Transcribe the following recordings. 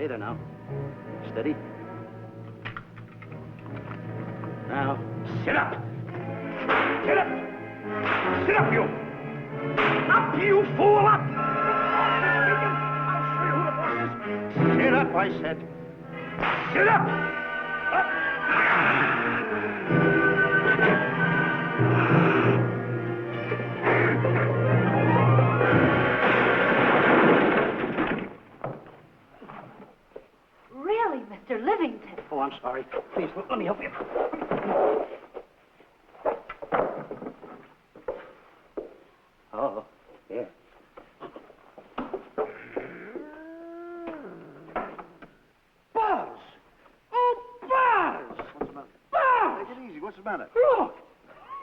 Stay there now. Steady. Now, sit up. Sit up. Sit up, you. Up, you fool, up. I'll show you who the boss is. Sit up, I said. Sit up. Up. Really, Mr. Livington? Oh, I'm sorry. Please, let me help you. Oh, yeah. Buzz! Oh, Buzz! What's the matter? Buzz! Take it easy. What's the matter? Look!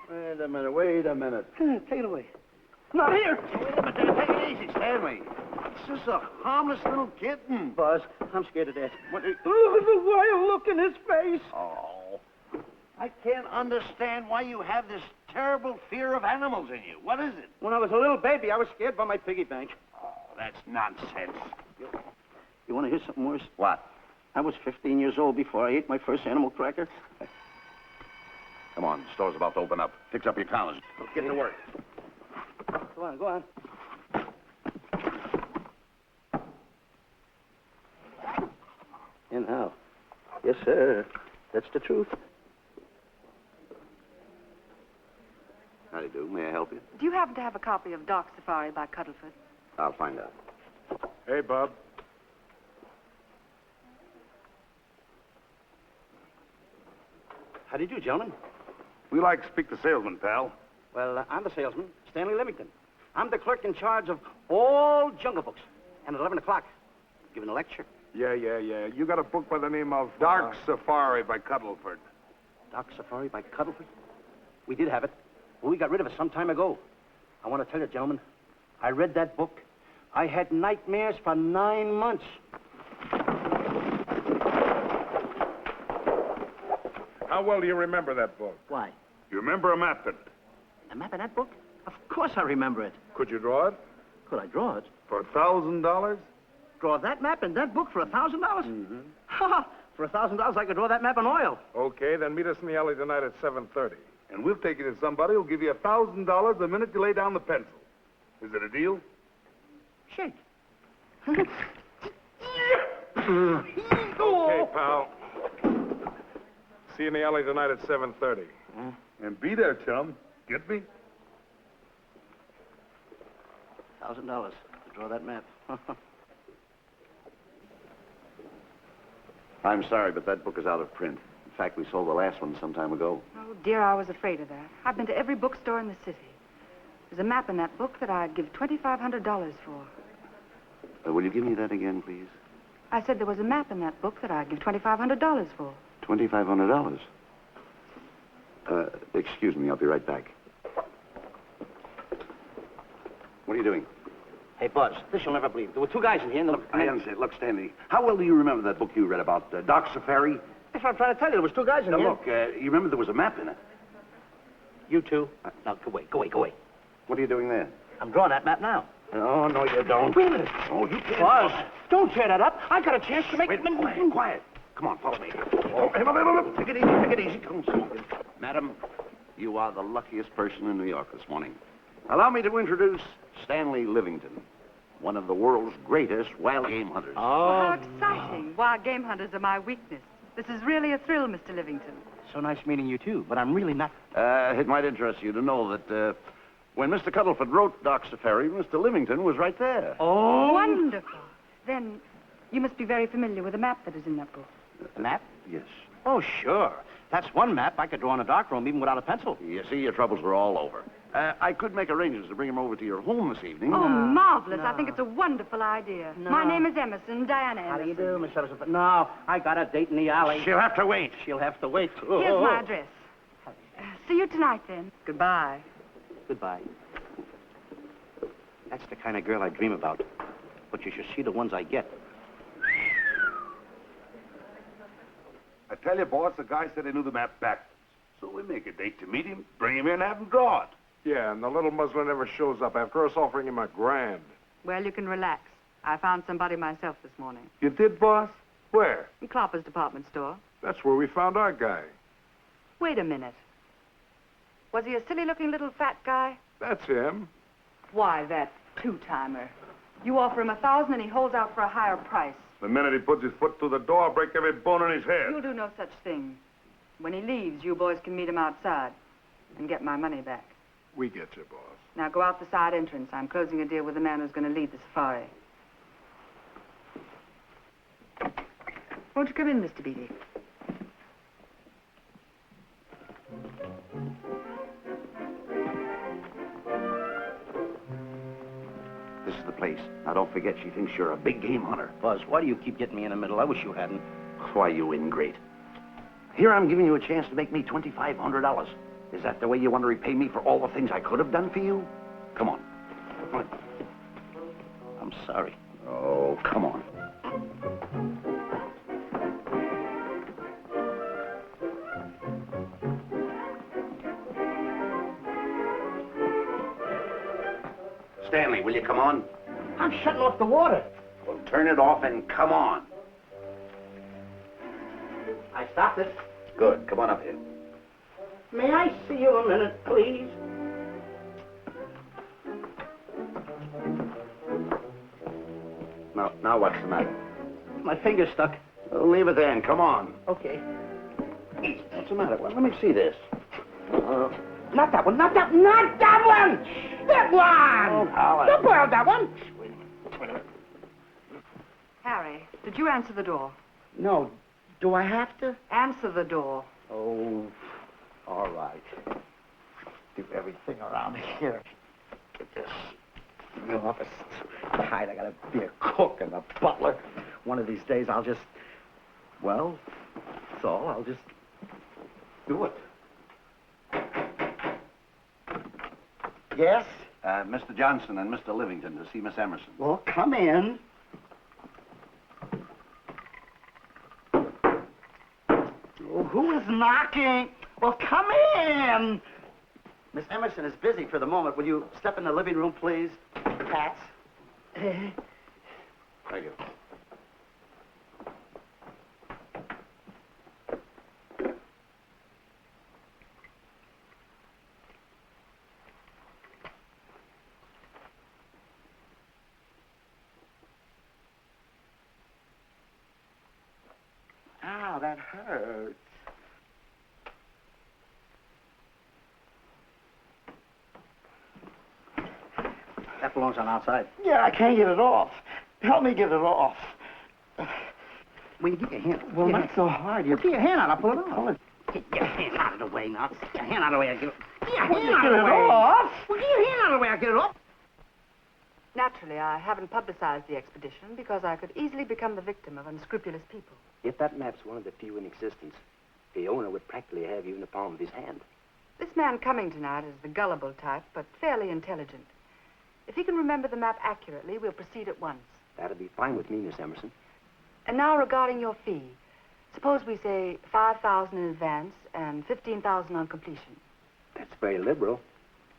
Wait a minute. Take it away. Not here! Wait a minute. Take it easy, Stanley. It's just a harmless little kitten. Buzz, I'm scared to death. What? Look at the wild look in his face. Oh. I can't understand why you have this terrible fear of animals in you. What is it? When I was a little baby, I was scared by my piggy bank. Oh, that's nonsense. You want to hear something worse? What? I was 15 years old before I ate my first animal cracker. Come on, the store's about to open up. Fix up your collars. Get to work. Go on. And how? Yes, sir. That's the truth. How do you do? May I help you? Do you happen to have a copy of Dark Safari by Cuddleford? I'll find out. Hey, Bob. How do you do, gentlemen? We like to speak to salesman, pal. Well, I'm the salesman, Stanley Livington. I'm the clerk in charge of all Jungle Books. And at 11 o'clock, giving a lecture. Yeah. You got a book by the name of Dark Safari by Cuddleford. Dark Safari by Cuddleford? We did have it. Well, we got rid of it some time ago. I want to tell you, gentlemen, I read that book. I had nightmares for 9 months. How well do you remember that book? Why? You remember a map in it? A map in that book? Of course I remember it. Could you draw it? Could I draw it? For $1,000? Draw that map in that book for $1,000? Mm-hmm. Ha! For $1,000, I could draw that map in oil. Okay, then meet us in the alley tonight at 7:30. And we'll take you to somebody who'll give you $1,000 the minute you lay down the pencil. Is it a deal? Shake. Okay, pal. See you in the alley tonight at 7:30. And be there, chum. Get me? $1,000 to draw that map. I'm sorry, but that book is out of print. In fact, we sold the last one some time ago. Oh, dear, I was afraid of that. I've been to every bookstore in the city. There's a map in that book that I'd give $2,500 for. Will you give me that again, please? I said there was a map in that book that I'd give $2,500 for. $2,500. Excuse me, I'll be right back. What are you doing? Hey, Buzz, this you'll never believe. There were two guys in here. And I understand. Look, Stanley, how well do you remember that book you read about Dark Safari? That's what I'm trying to tell you. There was two guys in Now, here. look, you remember there was a map in it. You two. Now, go away. What are you doing there? I'm drawing that map now. Oh, no, you don't. Wait a minute. Oh, you can't. Buzz, don't tear that up. I got a chance to make... Wait, quiet. Come on, follow me. Oh, take it easy. Come on. Madam, you are the luckiest person in New York this morning. Allow me to introduce Stanley Livington, one of the world's greatest wild game hunters. How exciting. Wild game hunters are my weakness. This is really a thrill, Mr. Livington. So nice meeting you, too, but I'm really not... It might interest you to know that when Mr. Cuddleford wrote Dark Safari, Mr. Livington was right there. Oh! Wonderful. Then you must be very familiar with the map that is in that book. The map? Yes. Oh, sure. That's one map I could draw in a darkroom even without a pencil. You see, your troubles are all over. I could make arrangements to bring him over to your home this evening. Oh, marvelous. No. I think it's a wonderful idea. No. My name is Emerson, Diana Emerson. How do you do, Miss Emerson? No, I got a date in the alley. She'll have to wait. She'll have to wait. Here's my address. See you tonight, then. Goodbye. Goodbye. That's the kind of girl I dream about. But you should see the ones I get. I tell you, boss, the guy said he knew the map backwards. So we make a date to meet him, bring him in, have him draw it. Yeah, and the little muzzler never shows up after us offering him $1,000. Well, you can relax. I found somebody myself this morning. You did, boss? Where? In Clopper's department store. That's where we found our guy. Wait a minute. Was he a silly-looking little fat guy? That's him. Why, that two-timer. You offer him $1,000 and he holds out for a higher price. The minute he puts his foot through the door, I'll break every bone in his head. You'll do no such thing. When he leaves, you boys can meet him outside and get my money back. We get you, boss. Now go out the side entrance. I'm closing a deal with the man who's going to lead the safari. Won't you come in, Mr. Beatty? This is the place. Now, don't forget, she thinks you're a big game hunter. Buzz, why do you keep getting me in the middle? I wish you hadn't. Why, you ingrate. Here I'm giving you a chance to make me $2,500. Is that the way you want to repay me for all the things I could have done for you? Come on. Come on. I'm sorry. Oh, come on. Stanley, will you come on? I'm shutting off the water. Well, turn it off and come on. I stopped it. Good. Come on up here. May I see you a minute, please? Now what's the matter? My finger's stuck. Leave it then. Come on. Okay. What's the matter? Well, let me see this. Not that one, not that one! That one! Oh, Howard. Don't boil that one! Wait a minute. Harry, did you answer the door? No. Do I have to? Answer the door. Oh, all right. Do everything around here. Get this. The office tight. I gotta be a cook and a butler. One of these days I'll just, well, that's all. I'll just do it. Yes? Mr. Johnson and Mr. Livington to see Miss Emerson. Well, come in. Oh, who is knocking? Well, come in. Miss Emerson is busy for the moment. Will you step in the living room, please? Pats. Thank you. Ow, that hurts. That belongs on outside. Yeah, I can't get it off. Help me get it off. Well, you get your hand. Well, not so hard. You get your hand out. I'll pull it off. Get your hand out of the way now. Get your hand out of the way. I'll get it. Get your hand out of the way. Off? Well, get your hand out of the way. I'll get it off. Naturally, I haven't publicized the expedition because I could easily become the victim of unscrupulous people. If that map's one of the few in existence, the owner would practically have you in the palm of his hand. This man coming tonight is the gullible type, but fairly intelligent. If he can remember the map accurately, we'll proceed at once. That'd be fine with me, Miss Emerson. And now regarding your fee, suppose we say $5,000 in advance and $15,000 on completion. That's very liberal.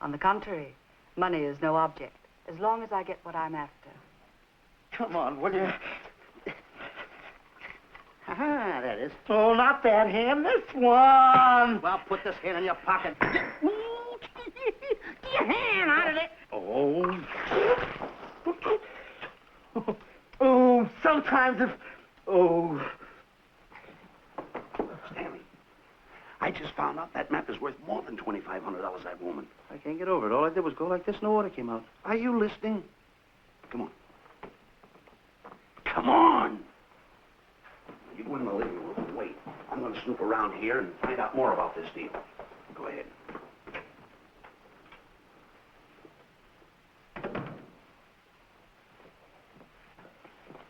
On the contrary, money is no object, as long as I get what I'm after. Come on, will you? Ah, that is. Oh, not that hand, this one. Well, put this hand in your pocket. Get your hand out of it. Oh. Oh, sometimes if... Oh. Stanley, I just found out that map is worth more than $2,500, that woman. I can't get over it. All I did was go like this and the water came out. Are you listening? Come on. Come on! You go in the living room and wait. I'm going to snoop around here and find out more about this deal. Go ahead.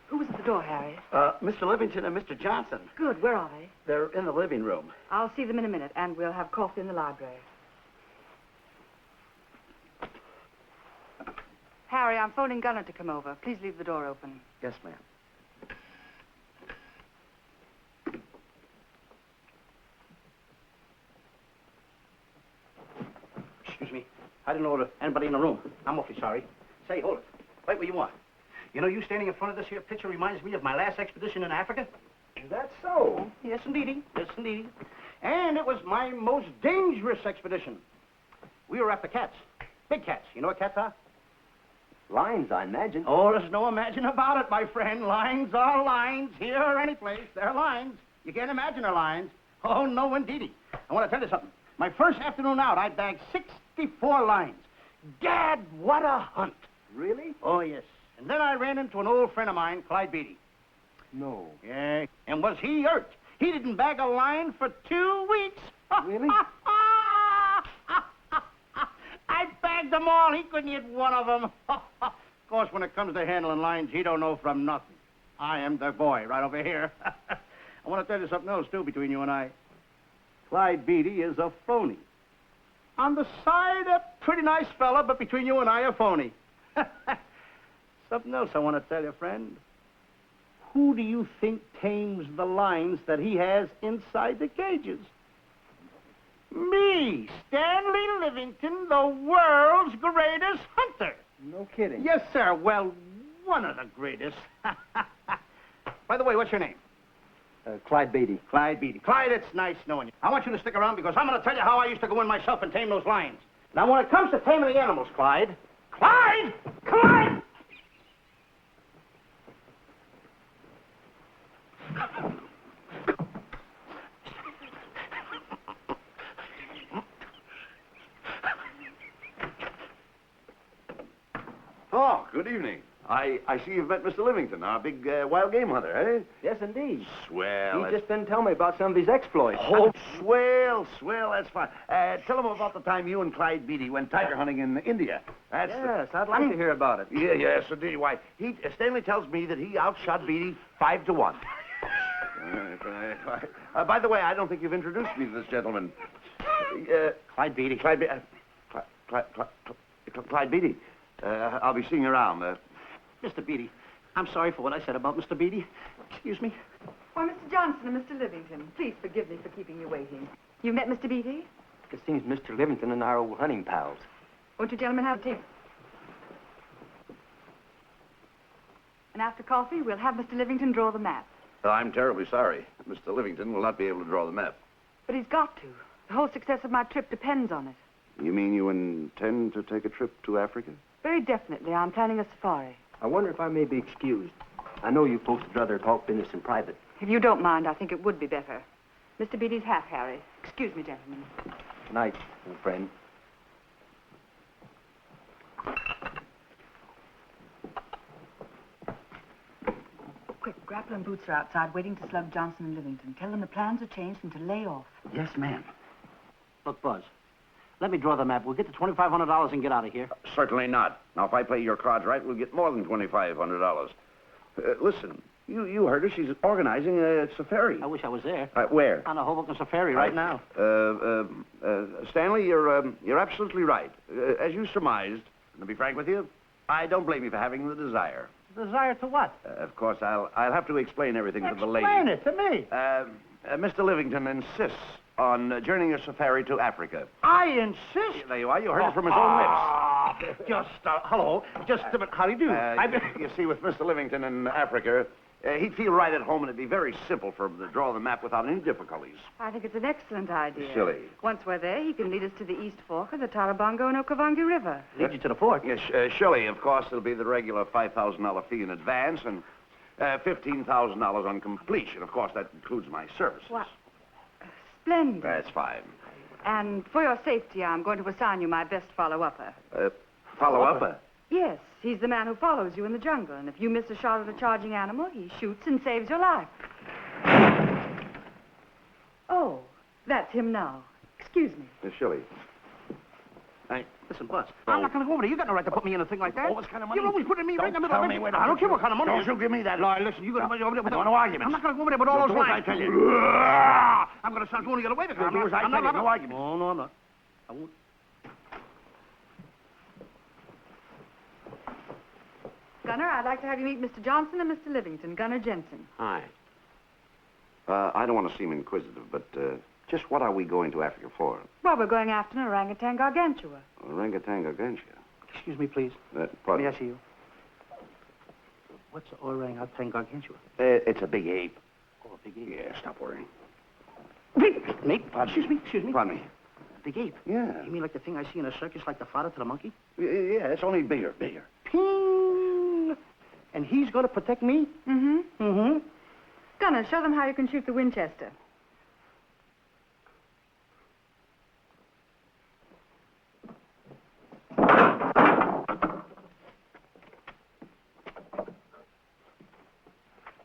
Who was at the door, Harry? Mr. Livington and Mr. Johnson. Good, where are they? They're in the living room. I'll see them in a minute, and we'll have coffee in the library. Harry, I'm phoning Gunner to come over. Please leave the door open. Yes, ma'am. Excuse me. I didn't know there was anybody in the room. I'm awfully sorry. Say, hold it. Wait where you are. You know, you standing in front of this here picture reminds me of my last expedition in Africa. Is that so? Yes, indeedy. Yes, indeedy. And it was my most dangerous expedition. We were after cats. Big cats. You know what cats are? Lions, I imagine. Oh, there's no imagine about it, my friend. Lions are lions. Here or any place, they're lions. You can't imagine they're lions. Oh, no, indeedy. I want to tell you something. My first afternoon out, I bagged 64 lions. Gad, what a hunt. Really? Oh, yes. And then I ran into an old friend of mine, Clyde Beatty. No. Yeah. And was he hurt? He didn't bag a lion for 2 weeks. Really? I bagged them all. He couldn't hit one of them. Of course, when it comes to handling lions, he don't know from nothing. I am the boy right over here. I want to tell you something else, too, between you and I. Clyde Beatty is a phony. On the side, a pretty nice fella, but between you and I, a phony. Something else I want to tell you, friend. Who do you think tames the lions that he has inside the cages? Me, Stanley Livington, the world's greatest hunter. No kidding. Yes, sir. Well, one of the greatest. By the way, what's your name? Clyde Beatty. Clyde Beatty. Clyde, it's nice knowing you. I want you to stick around because I'm going to tell you how I used to go in myself and tame those lions. Now, when it comes to taming the animals, Clyde... Clyde! Clyde! Oh, good evening. I see you've met Mr. Livington, our big wild game hunter, eh? Yes, indeed. Swell. He just didn't tell me about some of his exploits. Oh, swell, that's fine. Tell him about the time you and Clyde Beatty went tiger hunting in India. That's Yes, I'd like to hear about it. Yes, indeed. Why, Stanley tells me that he outshot Beatty 5-1. By the way, I don't think you've introduced me to this gentleman. Clyde Beatty. Clyde Beatty. I'll be seeing you around. Mr. Beatty, I'm sorry for what I said about Mr. Beatty. Excuse me. Why, Mr. Johnson and Mr. Livington, please forgive me for keeping you waiting. You met Mr. Beatty? It seems Mr. Livington and I are old hunting pals. Won't you gentlemen have tea? And after coffee, we'll have Mr. Livington draw the map. I'm terribly sorry. Mr. Livington will not be able to draw the map. But he's got to. The whole success of my trip depends on it. You mean you intend to take a trip to Africa? Very definitely. I'm planning a safari. I wonder if I may be excused. I know you folks would rather talk business in private. If you don't mind, I think it would be better. Mr. Beatty's hat, Harry. Excuse me, gentlemen. Night, old friend. Quick, Grapple and Boots are outside waiting to slug Johnson and Livington. Tell them the plans are changed and to lay off. Yes, ma'am. Look, Buzz, let me draw the map. We'll get the $2,500 and get out of here. Certainly not. Now, if I play your cards right, we'll get more than $2,500. Listen, you heard her. She's organizing a safari. I wish I was there. Where? On a Hoboken safari right now. Stanley, you're absolutely right. As you surmised, to be frank with you, I don't blame you for having the desire. Desire to what? Of course, I'll have to explain everything to the lady. Explain it to me. Mr. Livington insists on journeying a safari to Africa. I insist. There you are. You heard it from his own lips. Hello. Just a minute. How do you do? You see, with Mr. Livington in Africa, he'd feel right at home, and it'd be very simple for him to draw the map without any difficulties. I think it's an excellent idea. Silly. Once we're there, he can lead us to the East Fork of the Tarabongo and Okavango River. Lead you to the fort. Yes, surely, of course, there'll be the regular $5,000 fee in advance and $15,000 on completion. Of course, that includes my services. What? Splendid. That's fine. And for your safety, I'm going to assign you my best follow-upper. Follow-up? Yes, he's the man who follows you in the jungle. And if you miss a shot at a charging animal, he shoots and saves your life. Oh, that's him now. Excuse me. Surely. Hey, listen, Buzz. I'm not going to go over there. You got no right to put me in a thing like that. Oh, what kind of money? You're always putting me right in the middle tell of me it. where to I don't put care you. what kind of money. Don't you give me that. No, listen, you got to over there with I don't want no arguments. I'm not going to go over there with all You'll those do as lines. I tell you. I'm going to start going the other way because You'll do as I tell you. No arguments. Oh, no, I'm not. I won't. Gunner, I'd like to have you meet Mr. Johnson and Mr. Livington, Gunner Jensen. Hi. I don't want to seem inquisitive, but just what are we going to Africa for? Well, we're going after an orangutan gargantua. Orangutan gargantua. Excuse me, please. Pardon? May I see you? What's the orang-outan gargantua? It's a big ape. Oh, a big ape. Yeah, stop worrying. Me? Excuse me. Pardon me. Big ape? Yeah. You mean like the thing I see in a circus, like the father to the monkey? Yeah, it's only bigger. Ping! And he's going to protect me? Mm-hmm. Mm-hmm. Gunner, show them how you can shoot the Winchester.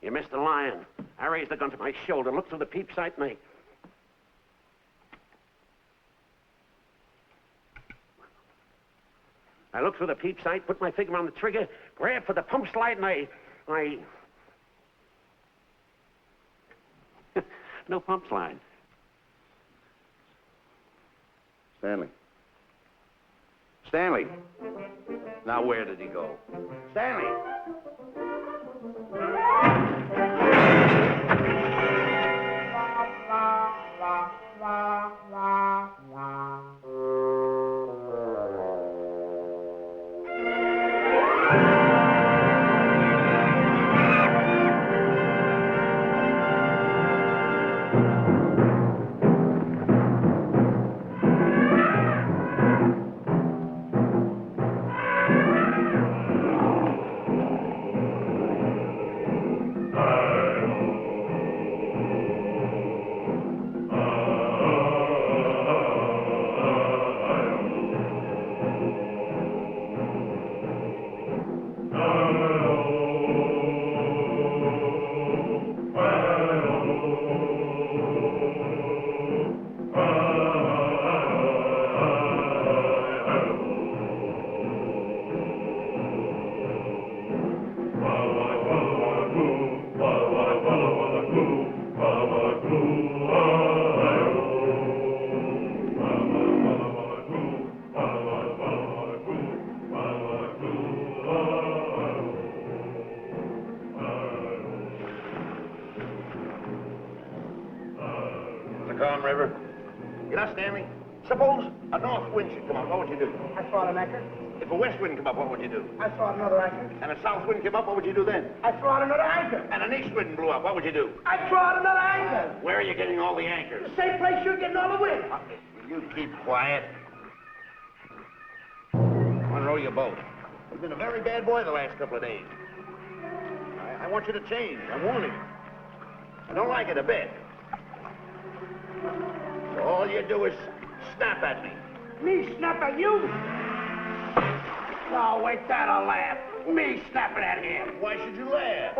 You missed the lion. I raised the gun to my shoulder, looked through the peep sight, and I looked through the peep sight, put my finger on the trigger, grabbed for the pump slide, and I... No pump slide. Stanley. Stanley. Now, where did he go? Stanley! Calm River. You know, Stanley, suppose a north wind should come up, what would you do? I throw out an anchor. If a west wind come up, what would you do? I throw out another anchor. And a south wind came up, what would you do then? I throw out another anchor. And an east wind blew up, what would you do? I throw out another anchor. Where are you getting all the anchors? The same place you're getting all the wind. Will you keep quiet? I want to row your boat. You've been a very bad boy the last couple of days. I want you to change. I'm warning you. I don't like it a bit. So all you do is snap at me. Me snap at you? Oh, wait, that'll laugh. Me snapping at him. Why should you laugh?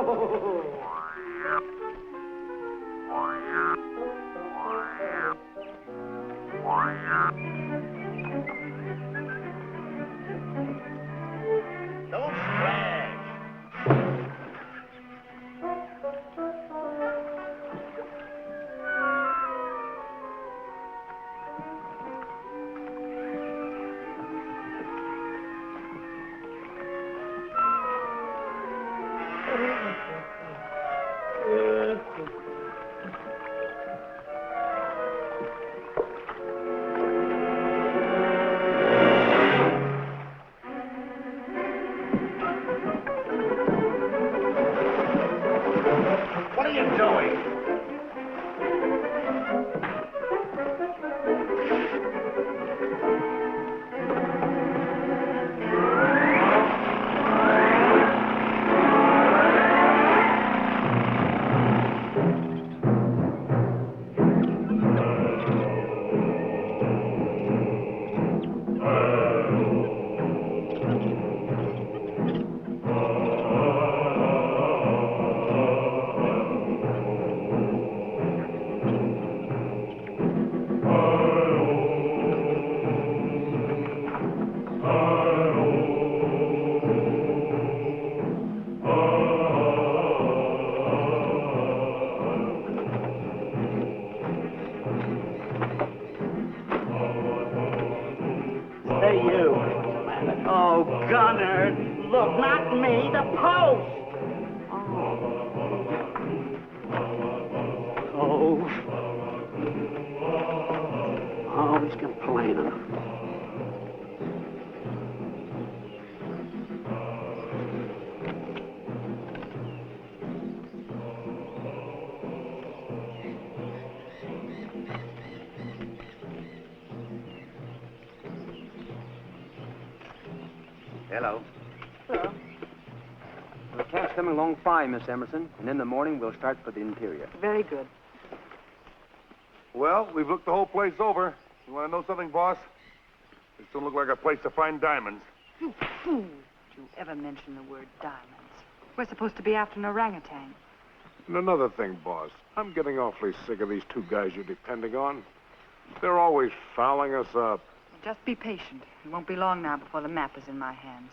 Don't splash. What are you doing? Hey, you. Oh, Gunner. Look, not me, the post. Oh, he's complaining. Hello. Hello. The camp's coming along fine, Miss Emerson. And in the morning, we'll start for the interior. Very good. Well, we've looked the whole place over. You want to know something, boss? This don't look like a place to find diamonds. You fool. Did you ever mention the word diamonds? We're supposed to be after an orangutan. And another thing, boss. I'm getting awfully sick of these two guys you're depending on. They're always fouling us up. Just be patient. It won't be long now before the map is in my hands.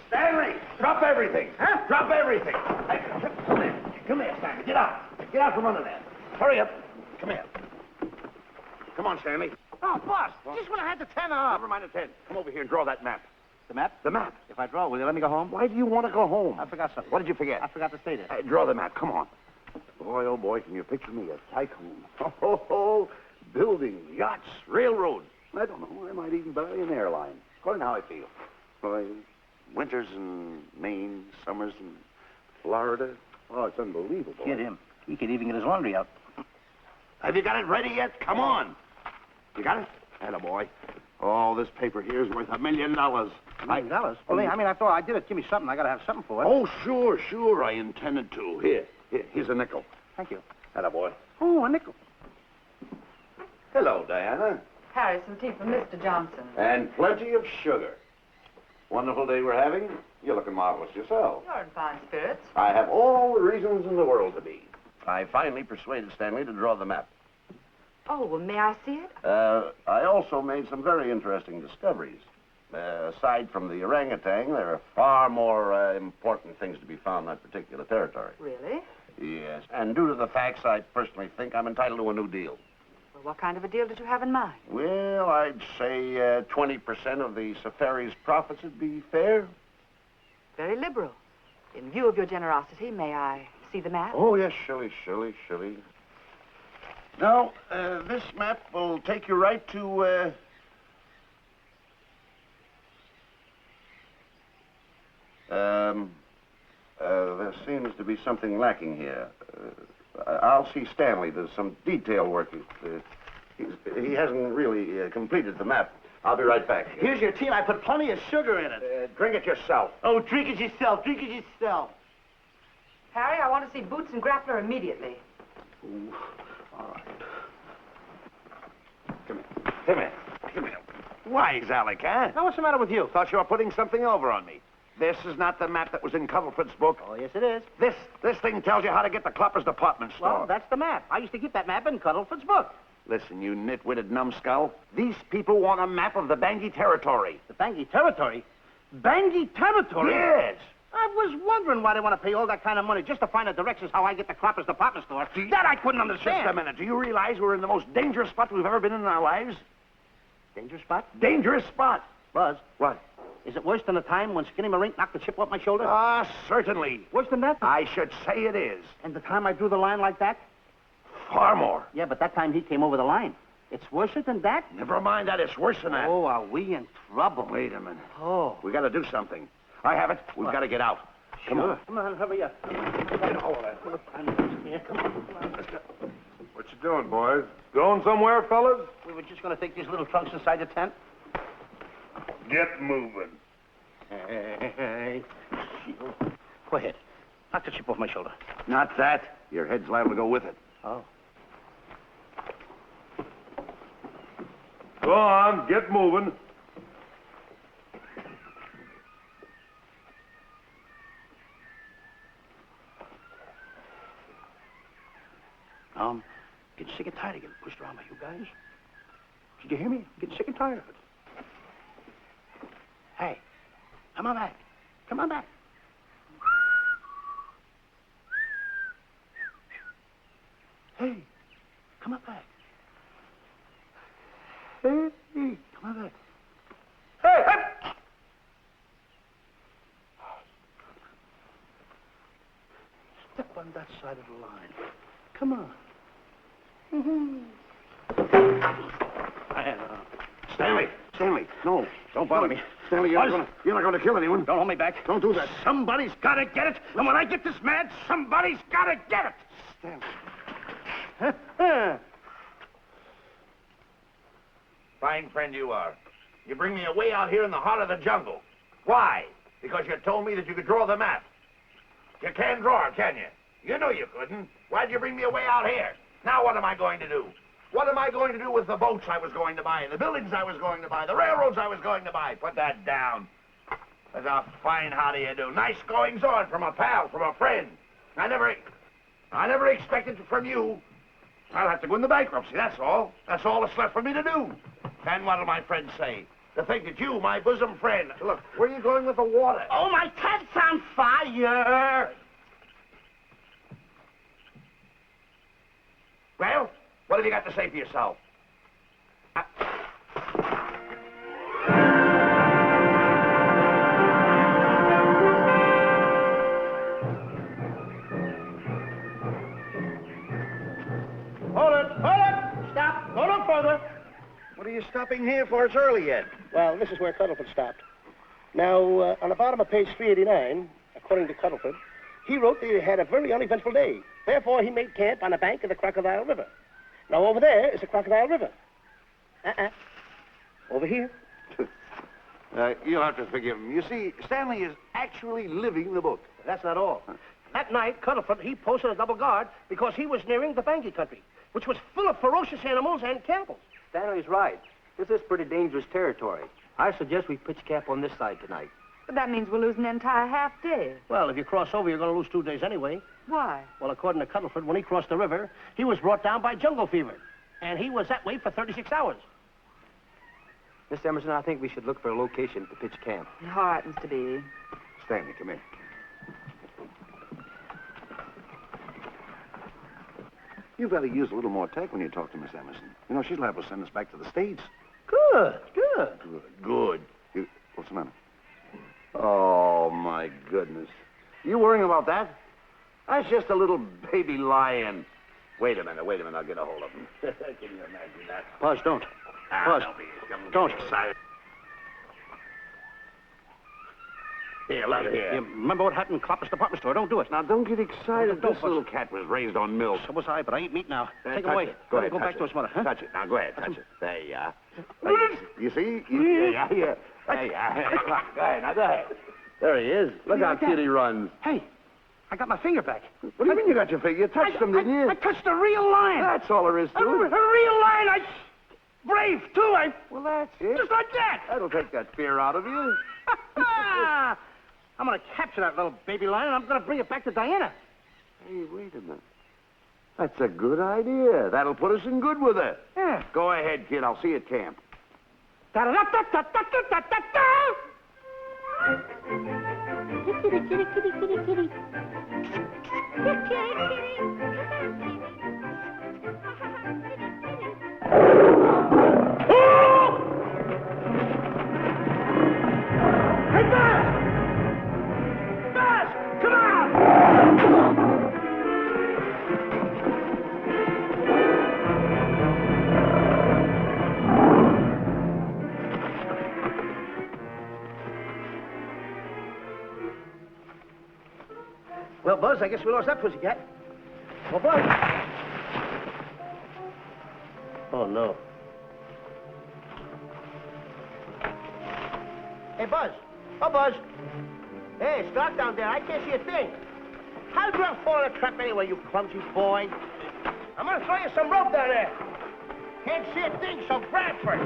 Stanley, drop everything. Huh? Drop everything. Hey, come here. Come here, Stanley. Get out. Get out from under there. Hurry up. Come here. Come on, Stanley. Oh, boss, just when I had the 10 up. Never mind the 10. Come over here and draw that map. The map? The map. If I draw, will you let me go home? Why do you want to go home? I forgot something. What did you forget? I forgot to say that. Draw the map. Come on. Boy, oh boy, can you picture me a tycoon? Oh, building, yachts, railroads. I don't know. I might even buy an airline. According to how I feel. Boy, winters in Maine, summers in Florida. Oh, it's unbelievable. Get him. He could even get his laundry out. Have you got it ready yet? Come on. You got it? Attaboy. Oh, this paper here is worth $1 million. $1 million? Well, I mean, after all, I did it. Give me something. I got to have something for it. Oh, sure. I intended to. Here's a nickel. Thank you. Attaboy. Oh, a nickel. Hello, Diana. Harry, some tea for Mr. Johnson. And plenty of sugar. Wonderful day we're having. You're looking marvelous yourself. You're in fine spirits. I have all the reasons in the world to be. I finally persuaded Stanley to draw the map. Oh, well, may I see it? I also made some very interesting discoveries. Aside from the orangutan, there are far more important things to be found in that particular territory. Really? Yes. And due to the facts, I personally think I'm entitled to a new deal. Well, what kind of a deal did you have in mind? Well, I'd say 20% of the safari's profits would be fair. Very liberal. In view of your generosity, may I see the map? Oh, yes, Shirley. Now, this map will take you right to, there seems to be something lacking here. I'll see Stanley. There's some detail work. He hasn't really completed the map. I'll be right back. Here's your tea, and I put plenty of sugar in it. Drink it yourself. Oh, drink it yourself. Drink it yourself. Harry, I want to see Boots and Grappler immediately. Ooh, all right. Come here. Wise, Alec, huh? Now, what's the matter with you? Thought you were putting something over on me. This is not the map that was in Cuddlefoot's book. Oh, yes, it is. This thing tells you how to get to Cloppers department store. Well, that's the map. I used to keep that map in Cuddlefoot's book. Listen, you nitwitted numbskull. These people want a map of the Bangui territory. The Bangui territory? Bangui territory? Yes. I was wondering why they want to pay all that kind of money just to find the directions how I get to Cloppers department store. That I couldn't understand. Just a minute. Do you realize we're in the most dangerous spot we've ever been in our lives? Dangerous spot? Dangerous spot. Buzz. What? Is it worse than the time when Skinny Marink knocked the chip off my shoulder? Certainly. Worse than that? I should say it is. And the time I drew the line like that? Far more. Yeah, but that time he came over the line. It's worse than that? Never mind that. It's worse than that. Oh, are we in trouble? Wait a minute. Oh. We got to do something. I have it. We've got to get out. Come on. Come on, hurry up. Get all of that. Come on, let's go. What you doing, boys? Going somewhere, fellas? We were just going to take these little trunks inside the tent. Get moving. Hey. Go ahead. Knock the chip off my shoulder. Not that. Your head's liable to go with it. Oh. Go on, get moving. Getting sick and tired of getting pushed around by you guys. Did you hear me? Getting sick and tired of it. Hey, come on back. Come on back. Hey, come on back. Hey, come on back. Hey, hey! Step on that side of the line. Come on. Stanley, no, don't bother me. Stanley, you're not going to kill anyone. Don't hold me back. Don't do that. Somebody's got to get it. And when I get this mad, somebody's got to get it. Stanley. Fine friend you are. You bring me away out here in the heart of the jungle. Why? Because you told me that you could draw the map. You can't draw it, can you? You knew you couldn't. Why'd you bring me away out here? Now what am I going to do? What am I going to do with the boats I was going to buy, the buildings I was going to buy, the railroads I was going to buy? Put that down. That's a fine how do you do. Nice goings on from a pal, from a friend. I never expected it from you. I'll have to go into bankruptcy, that's all. That's all that's left for me to do. And what'll my friends say? To think that you, my bosom friend... Look, where are you going with the water? Oh, my cat's on fire! Well, what have you got to say for yourself? Hold it! Stop! Go no further! What are you stopping here for? It's early yet. Well, this is where Cuddlefoot stopped. Now, on the bottom of page 389, according to Cuddlefoot, he wrote that he had a very uneventful day. Therefore, he made camp on the bank of the Crocodile River. Now, over there is the Crocodile River. Over here. You'll have to forgive him. You see, Stanley is actually living the book. That's not all. That night, Cuddlefoot, he posted a double guard because he was nearing the Bangi country, which was full of ferocious animals and cannibals. Stanley's right. This is pretty dangerous territory. I suggest we pitch camp on this side tonight. But that means we'll lose an entire half day. Well, if you cross over, you're going to lose 2 days anyway. Why? Well, according to Cuddlefoot, when he crossed the river, he was brought down by jungle fever. And he was that way for 36 hours. Miss Emerson, I think we should look for a location to pitch camp. All right, Mr. B. Stanley, come here. You better use a little more tact when you talk to Miss Emerson. You know, she'll have us send us back to the States. Good. Good. What's the matter? Oh, my goodness. You worrying about that? That's just a little baby lion. Wait a minute, I'll get a hold of him. Can you imagine that? Buzz, don't. Buzz, don't. Excited. Here, let it here. You remember what happened in Copper's department store? Don't do it. Now, don't get excited. Don't, This little cat was raised on milk. So was I, but I ain't meat now. Take him touch away. it. Go ahead, Go touch back to it. his mother, huh? Touch it. Now, go ahead, touch it. There you are. You see? Yeah. There you are. Go ahead, now go ahead. There he is. Look how cute he runs. Hey, I got my finger back. What do you mean you got your finger? You touched him, didn't you? I touched a real lion. That's all there is to A it. real lion. Brave, too. Well, that's it. Just like that. That'll take that fear out of you. I'm going to capture that little baby lion, and I'm going to bring it back to Diana. Hey, wait a minute. That's a good idea. That'll put us in good with her. Yeah. Go ahead, kid. I'll see you at camp. Da-da-da-da-da-da-da-da-da. Kitty, kitty, kitty, kitty, kitty. Hey, Buzz! Buzz, come on! Well, Buzz, I guess we lost that pussycat. Well, Buzz. Oh, no. Hey, Buzz. Oh, Buzz. Hey, it's dark down there. I can't see a thing. How'd you ever fall in a trap anyway, you clumsy boy? I'm gonna throw you some rope down there. Can't see a thing, so grab for it.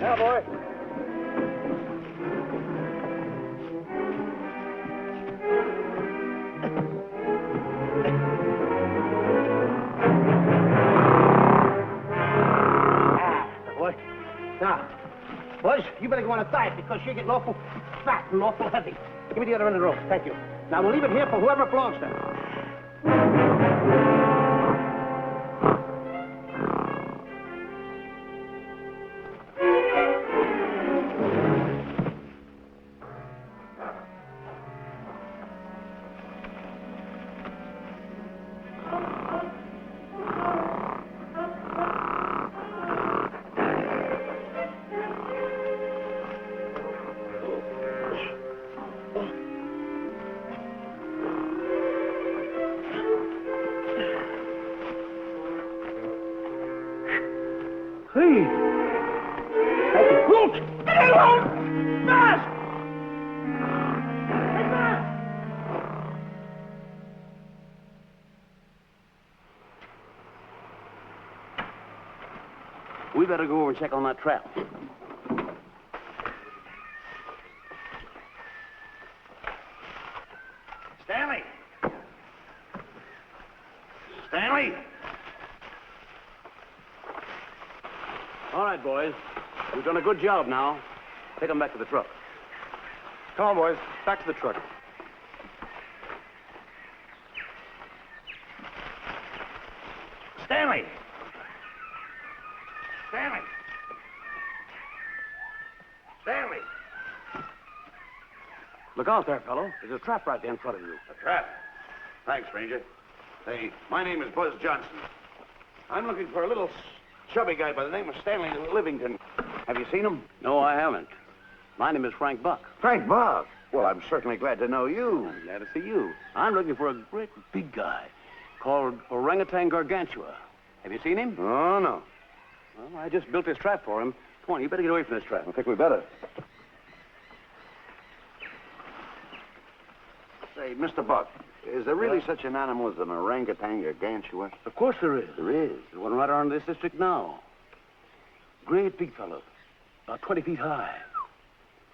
Now, boy. Now, Buzz, you better go on a diet because you're getting awful fat and awful heavy. Give me the other end of the rope. Thank you. Now, we'll leave it here for whoever it belongs to. Thank you. Look! Get along! Fast! Hey, fast! We better go over and check on that trap. Stanley! Stanley! All right, boys. We've done a good job now. Take them back to the truck. Come on, boys. Back to the truck. Stanley! Stanley! Stanley! Look out there, fellow. There's a trap right there in front of you. A trap? Thanks, Ranger. Hey, my name is Buzz Johnson. I'm looking for a little chubby guy by the name of Stanley Livington. Have you seen him? No, I haven't. My name is Frank Buck. Frank Buck? Well, I'm certainly glad to know you. I'm glad to see you. I'm looking for a great big guy called Orangutan Gargantua. Have you seen him? Oh, no. Well, I just built this trap for him. Come on, you better get away from this trap. I think we better. Say, Mr. Buck, is there really such an animal as an orangutan gargantua? Of course there is. There is? There's one right around this district now. Great big fellow, about 20 feet high.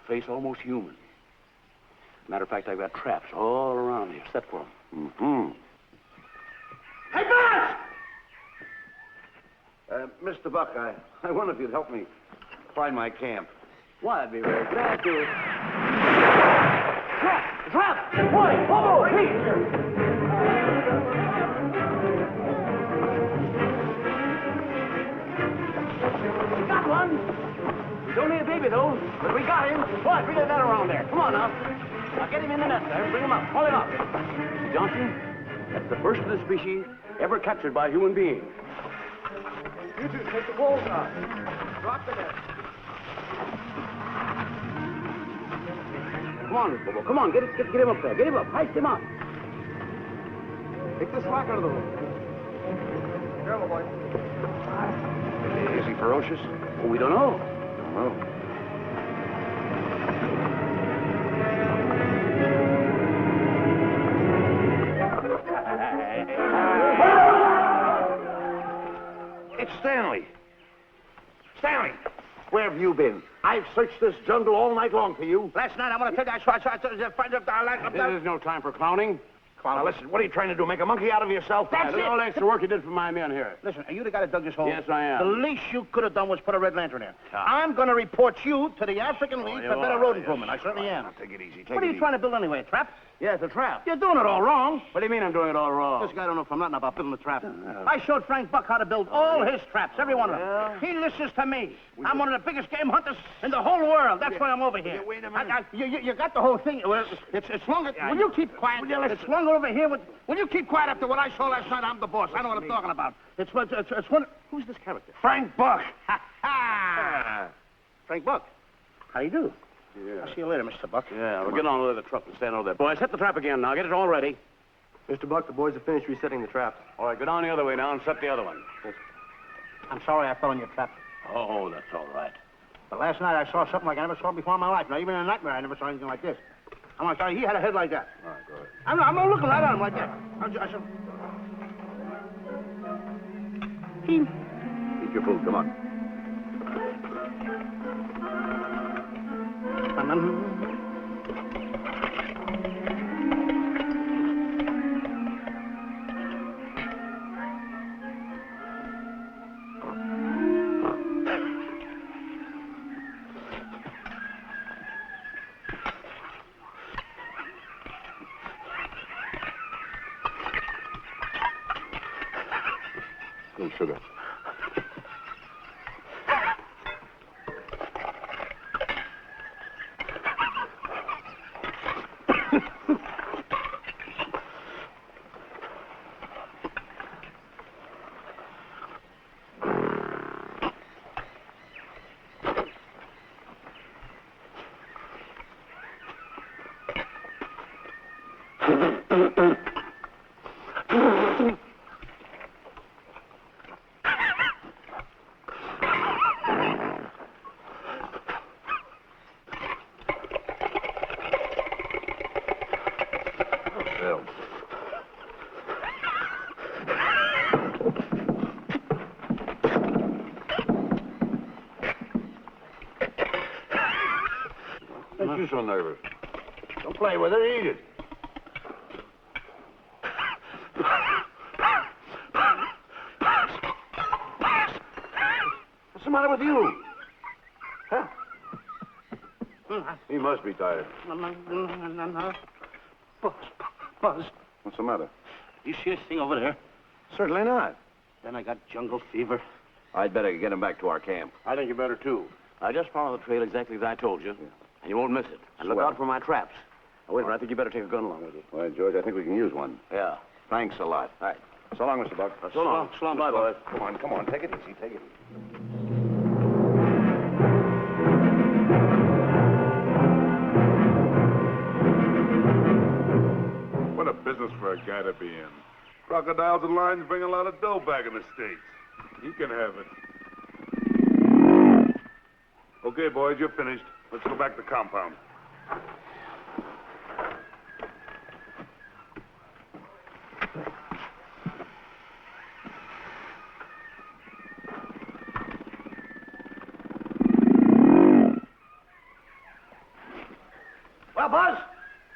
Face almost human. Matter of fact, I've got traps all around here set for him. Mm-hmm. Hey, boss! Mr. Buck, I wonder if you'd help me find my camp. Why, I'd be very glad to. Trap! Trap! Boy! Oh, please! We got one! He's only a baby, though, but we got him. Boy, bring that net around there. Come on, now. Now, get him in the net there. Bring him up. Haul him up. Johnson, that's the first of the species ever captured by a human being. You two, take the balls out. Drop the net. Come on, Bobo. Come on. Get him up there. Get him up. Heist him up. Take the slack out of the room. Careful, boy. Is he ferocious? Well, we don't know. Don't know. It's Stanley. Stanley, where have you been? I've searched this jungle all night long for you. Last night, I want to tell you, I saw This is no time for clowning. Come on, now listen. What are you trying to do? Make a monkey out of yourself? That's it. All the extra work you did for my men here. Listen, are you the guy that dug this hole? Yes, I am. The least you could have done was put a red lantern there. I'm going to report you to the African League for better road improvement. I certainly am. Take it easy. What are you trying to build anyway, a trap? Yeah, it's a trap. You're doing it all wrong. What do you mean I'm doing it all wrong? This guy don't know from nothing about building a trap. I showed Frank Buck how to build all his traps, every one of them. He listens to me. I'm one of the biggest game hunters in the whole world. That's why I'm over here. Wait a minute. You got the whole thing. Well, it's longer. Will you keep quiet? It's longer over here. Will you keep quiet after what I saw last night? I'm the boss. I know what I'm talking about. It's one. Who's this character? Frank Buck. Ha ha! Frank Buck. How do you do? Yeah. I'll see you later, Mr. Buck. Yeah, we'll get on over the truck and stand over there. Boys, set the trap again now. Get it all ready. Mr. Buck, the boys have finished resetting the traps. All right, go down the other way now and set the other one. I'm sorry I fell in your trap. Oh, that's all right. But last night I saw something like I never saw before in my life. Now, even in a nightmare, I never saw anything like this. I'm sorry, he had a head like that. All right, go ahead. I'm not looking right at him like that. Eat your food, come on. No sugar. so nervous? Don't play with it. Eat it. What's the matter with you? Huh? He must be tired. Buzz, What's the matter? you see this thing over there? Certainly not. Then I got jungle fever. I'd better get him back to our camp. I think you better, too. I just follow the trail exactly as I told you, and you won't miss it. And look Swell. out for my traps. Oh, wait a minute, I think you better take a gun along with you. Why, George, I think we can use one. Yeah. Thanks a lot. All right. So long, Mr. Buck. So long. So long, Bye, Mr. boys. Come on, take it easy, take it easy. What a business for a guy to be in. Crocodiles and lions bring a lot of dough back in the States. He can have it. Okay, boys, you're finished. Let's go back to the compound. Well, Buzz,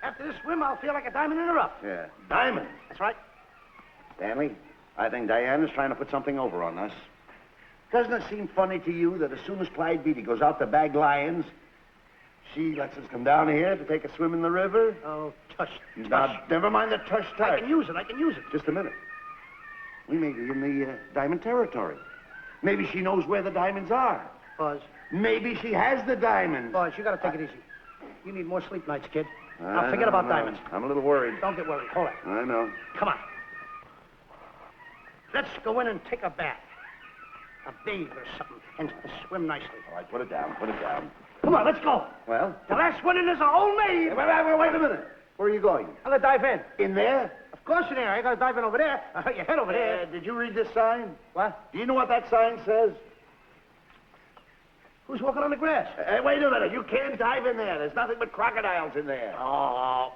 after this swim, I'll feel like a diamond in the rough. Yeah. Diamond. That's right. Stanley, I think Diane is trying to put something over on us. Doesn't it seem funny to you that as soon as Clyde Beatty goes out to bag lions, she lets us come down here to take a swim in the river? Oh, tush. Now, never mind the tush. I can use it. Just a minute. We may be in the diamond territory. Maybe she knows where the diamonds are. Buzz. Maybe she has the diamonds. Buzz, you gotta take it easy. You need more sleep nights, kid. Now, forget about diamonds. I'm a little worried. Don't get worried. Hold it. I know. Come on. Let's go in and take a bath. A bathe or something. And swim nicely. All right, put it down, put it down. Come on, let's go. Well? The last one in is a whole maid. Wait a minute. Where are you going? I'm gonna dive in. In there? Of course in there. I gotta dive in over there. Your head over there. Did you read this sign? What? Do you know what that sign says? Who's walking on the grass? Wait a minute. You can't dive in there. There's nothing but crocodiles in there. Oh.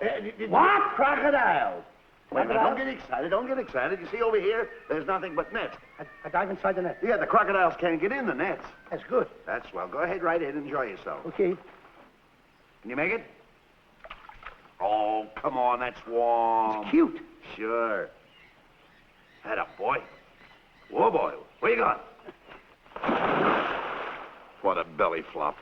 What? Crocodiles. Wait a minute. Crocodiles? Don't get excited. Don't get excited. You see over here, there's nothing but nets. I dive inside the net. Yeah, the crocodiles can't get in the nets. That's good. That's swell. Go ahead right in. Enjoy yourself. Okay. Can you make it? Oh, come on. That's warm. It's cute. Sure. Head up, boy. Whoa, boy. Where you going? What a belly flop.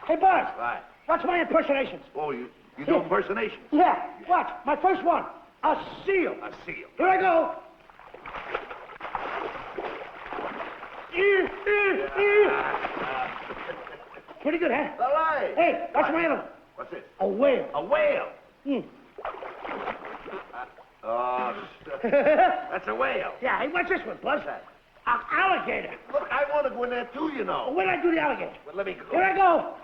Hey, Buzz. Right. Watch my impersonations. Oh, you do impersonations? Yeah. Watch. My first one. A seal. A seal. Here I go. Pretty good, huh? All right. Hey, watch my other one. What's this? A whale. A whale. Hmm. Oh, that's a whale. Yeah, hey, watch this one, Buzz. An alligator. Look, I want to go in there too, you know. Where did I do the alligator? Well, let me go. Here I go.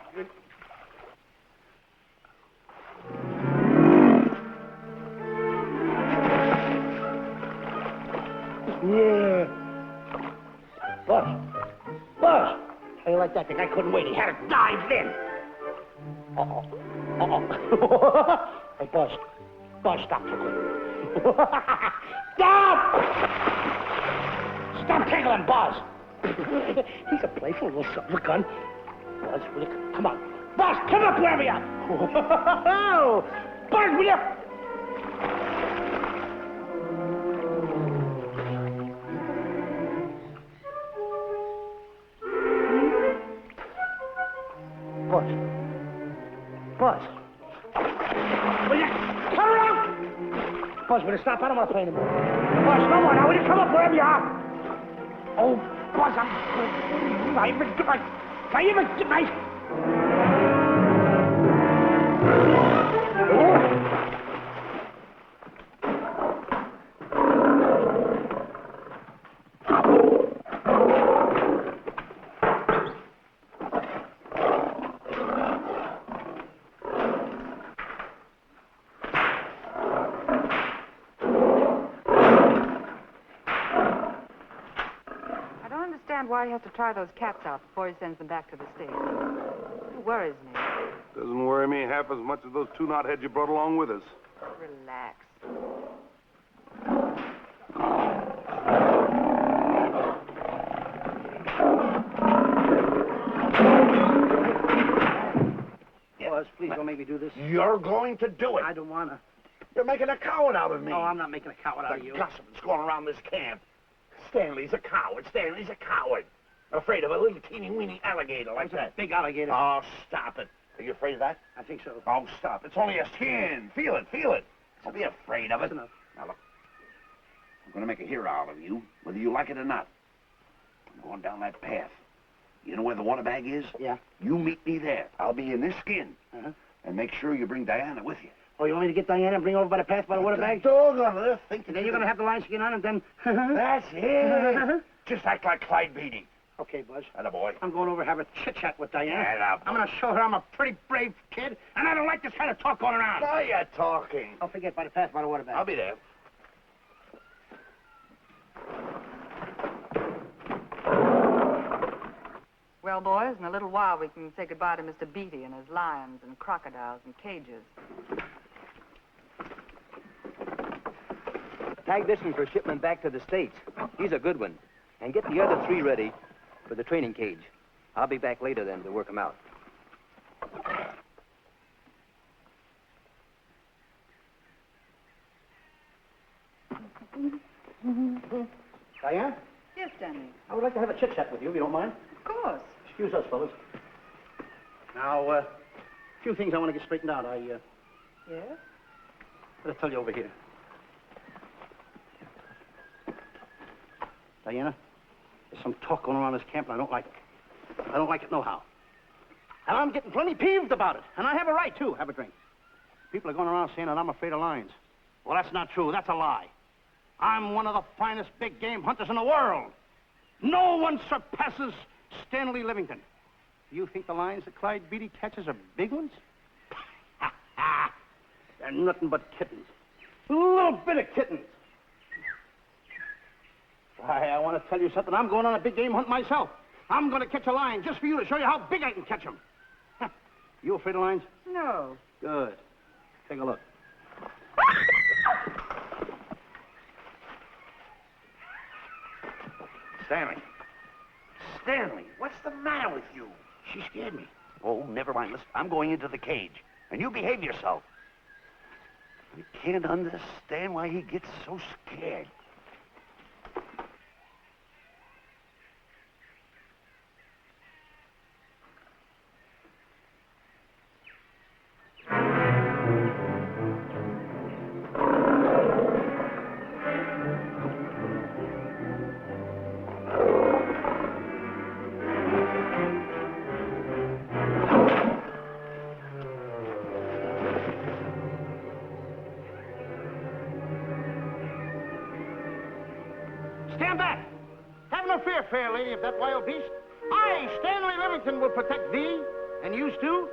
Yeah. Buzz. Buzz. How you like that? The guy couldn't wait. He had to dive in. Uh-oh. Uh-oh. Hey, Buzz. Buzz, stop tickling. Stop! Stop tickling, Buzz. He's a playful little son of a gun. Buzz, will you come on. Buzz, come up wherever you are. Buzz, will you? Buzz. Buzz. Will you come around? Buzz, will you stop? I don't want to play anymore. Buzz, no more. Now, will you come up wherever you are? Oh, Buzz, I even get my... Why he has to try those cats out before he sends them back to the States. It worries me. Doesn't worry me half as much as those two knotheads you brought along with us. Relax. Buzz, Please don't make me do this. You're going to do it. I don't want to. You're making a coward out of me. No, I'm not making a coward out of The you. gossip that's going around this camp. Stanley's a coward. Stanley's a coward. Afraid of a little teeny-weeny alligator like That's a that. big alligator. Oh, stop it. Are you afraid of that? I think so. Oh, stop. It's only a skin. Feel it, feel it. Don't be afraid of it. That's enough. Now, look. I'm going to make a hero out of you, whether you like it or not. I'm going down that path. You know where the water bag is? Yeah. You meet me there. I'll be in this skin. Uh-huh. And make sure you bring Diana with you. Oh, you want me to get Diana and bring her over by the path by the water bag? Doggone it. Think And then you're going to have the lion skin on and then... That's it. Just act like Clyde Beatty. Okay, Buzz. Attaboy. I'm going over to have a chit-chat with Diana. Attaboy. I'm going to show her I'm a pretty brave kid, and I don't like this kind of talk going around. Now you're talking. Don't forget, by the path by the water bag. I'll be there. Well, boys, in a little while we can say goodbye to Mr. Beatty and his lions and crocodiles and cages. Tag this one for shipment back to the States. He's a good one. And get the other 3 ready for the training cage. I'll be back later then to work them out. Diana, Yes, Stanley. I would like to have a chit-chat with you, if you don't mind. Of course. Excuse us, fellas. Now, a few things I want to get straightened out. Yes? Better tell you over here. Diana, there's some talk going around this camp, and I don't like it. I don't like it nohow. And I'm getting plenty peeved about it. And I have a right, too. Have a drink. People are going around saying that I'm afraid of lions. Well, that's not true. That's a lie. I'm one of the finest big game hunters in the world. No one surpasses Stanley Livington. You think the lions that Clyde Beatty catches are big ones? They're nothing but kittens. A little bit of kittens. Why, I want to tell you something. I'm going on a big game hunt myself. I'm going to catch a lion just for you to show you how big I can catch him. You afraid of lions? No. Good. Take a look. Stanley. Stanley, what's the matter with you? She scared me. Oh, never mind. Listen, I'm going into the cage. And you behave yourself. I can't understand why he gets so scared. Stand back! Have no fear, fair lady, of that wild beast. I, Stanley Livington, will protect thee, and you too.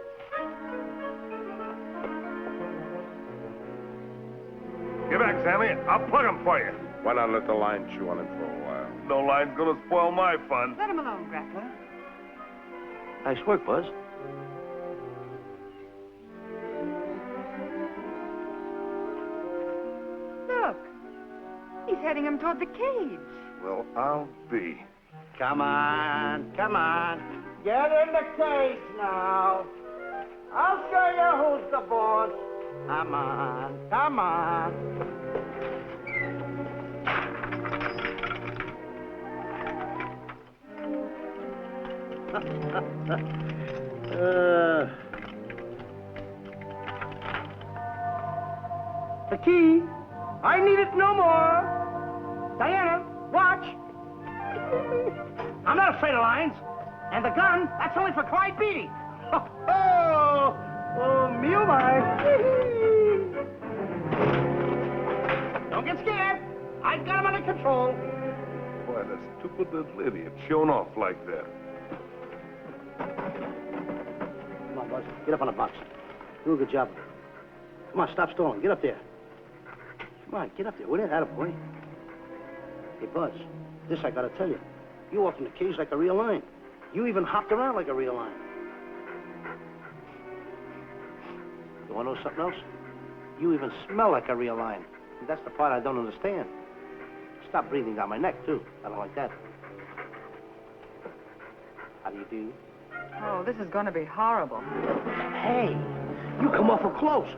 Get back, Stanley. I'll plug him for you. Why not let the lion chew on him for a while? No lion's gonna spoil my fun. Let him alone, Grappler. Nice work, Buzz. Look. He's heading him toward the cage. Well, I'll be. Come on, come on. Get in the cage now. I'll show you who's the boss. Come on, come on. The key. I need it no more. Diana, watch. I'm not afraid of lions. And the gun, that's only for Clyde Beatty. Oh, me oh my. Don't get scared. I got him under control. Boy, that stupid little idiot showing off like that. Come on, Buzz. Get up on the box. Do a good job. Come on, stop stalling. Get up there. Come on, get up there. Will you? Attaboy. Hey, Buzz, this I gotta tell you. You walked in the cage like a real lion. You even hopped around like a real lion. You wanna know something else? You even smell like a real lion. And that's the part I don't understand. Stop breathing down my neck, too. I don't like that. How do you do? Oh, this is going to be horrible. Hey, You come awful close.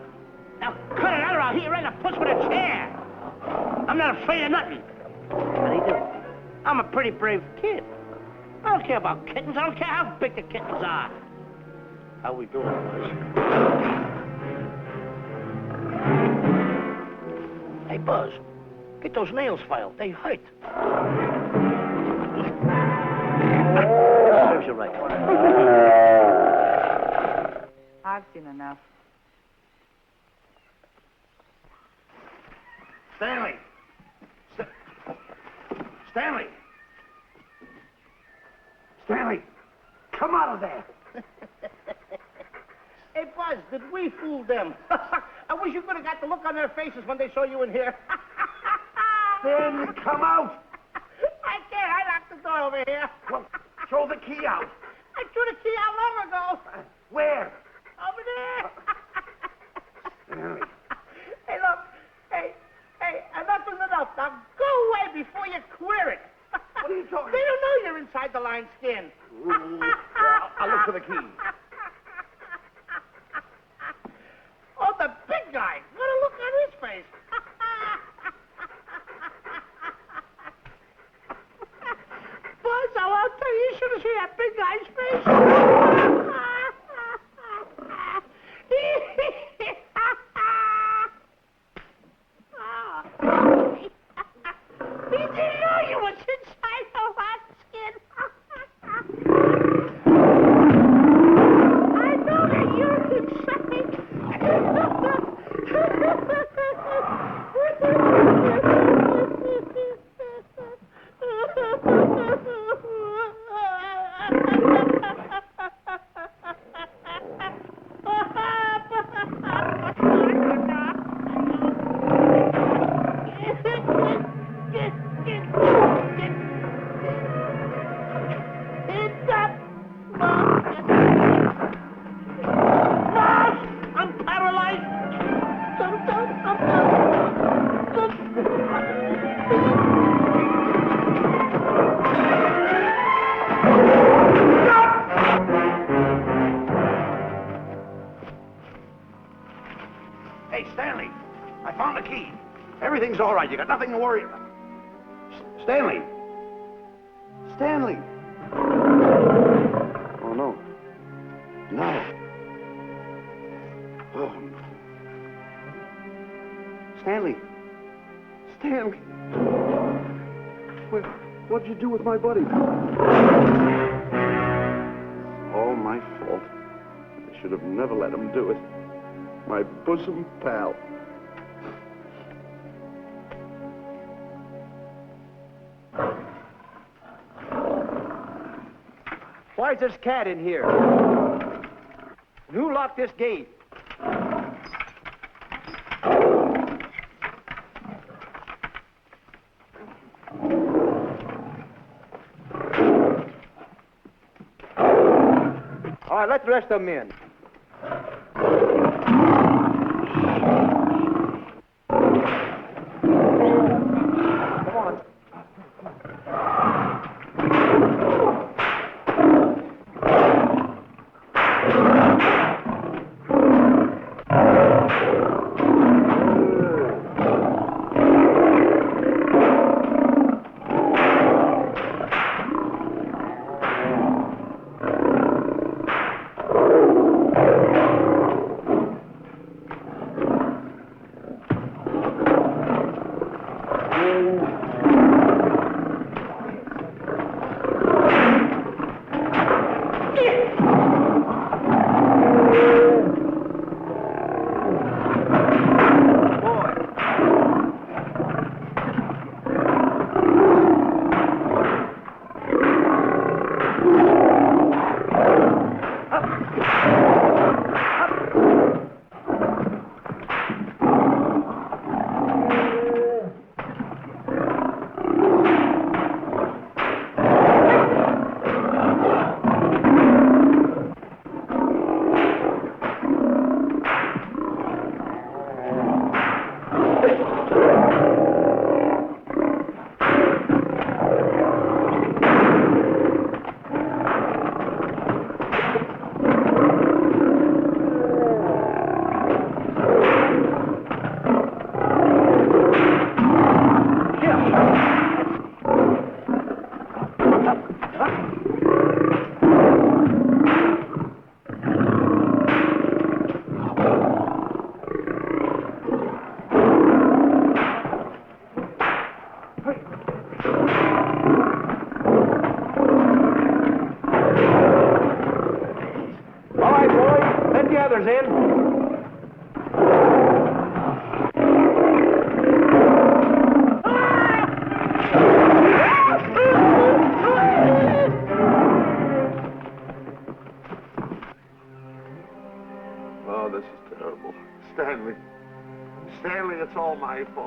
Now, cut it out or I'll hit you right in the puss with a chair. I'm not afraid of nothing. How do you do? I'm a pretty brave kid. I don't care about kittens. I don't care how big the kittens are. How we doing, boys? Hey, Buzz, get those nails filed. They hurt. Serves you right. I've seen enough. Stanley! Stanley! Stanley! Come out of there! Hey, Buzz, did we fool them? I wish you could have got the look on their faces when they saw you in here. Stanley, come out! I can't. I locked the door over here. Well, throw the key out. I threw the key out long ago. Where? Over there. Stanley. Hey, look. Hey, enough is enough. Now go away before you queer it. What are you talking They don't know you're inside the lion's skin. I'll look for the key. Oh, the big guy. What a look on his face. Buzz, I'll tell you, you should have seen that big guy's face. He didn't know you was inside the lion's skin. I know that you're inside. Hey, Stanley, I found the key. Everything's all right. You got nothing to worry about. Stanley! Stanley! Oh, no. No. Oh. Stanley! Stanley! What'd you do with my buddy? All my fault. I should have never let him do it. My bosom pal. Why is this cat in here? And who locked this gate? All right, let the rest of them in. Come on.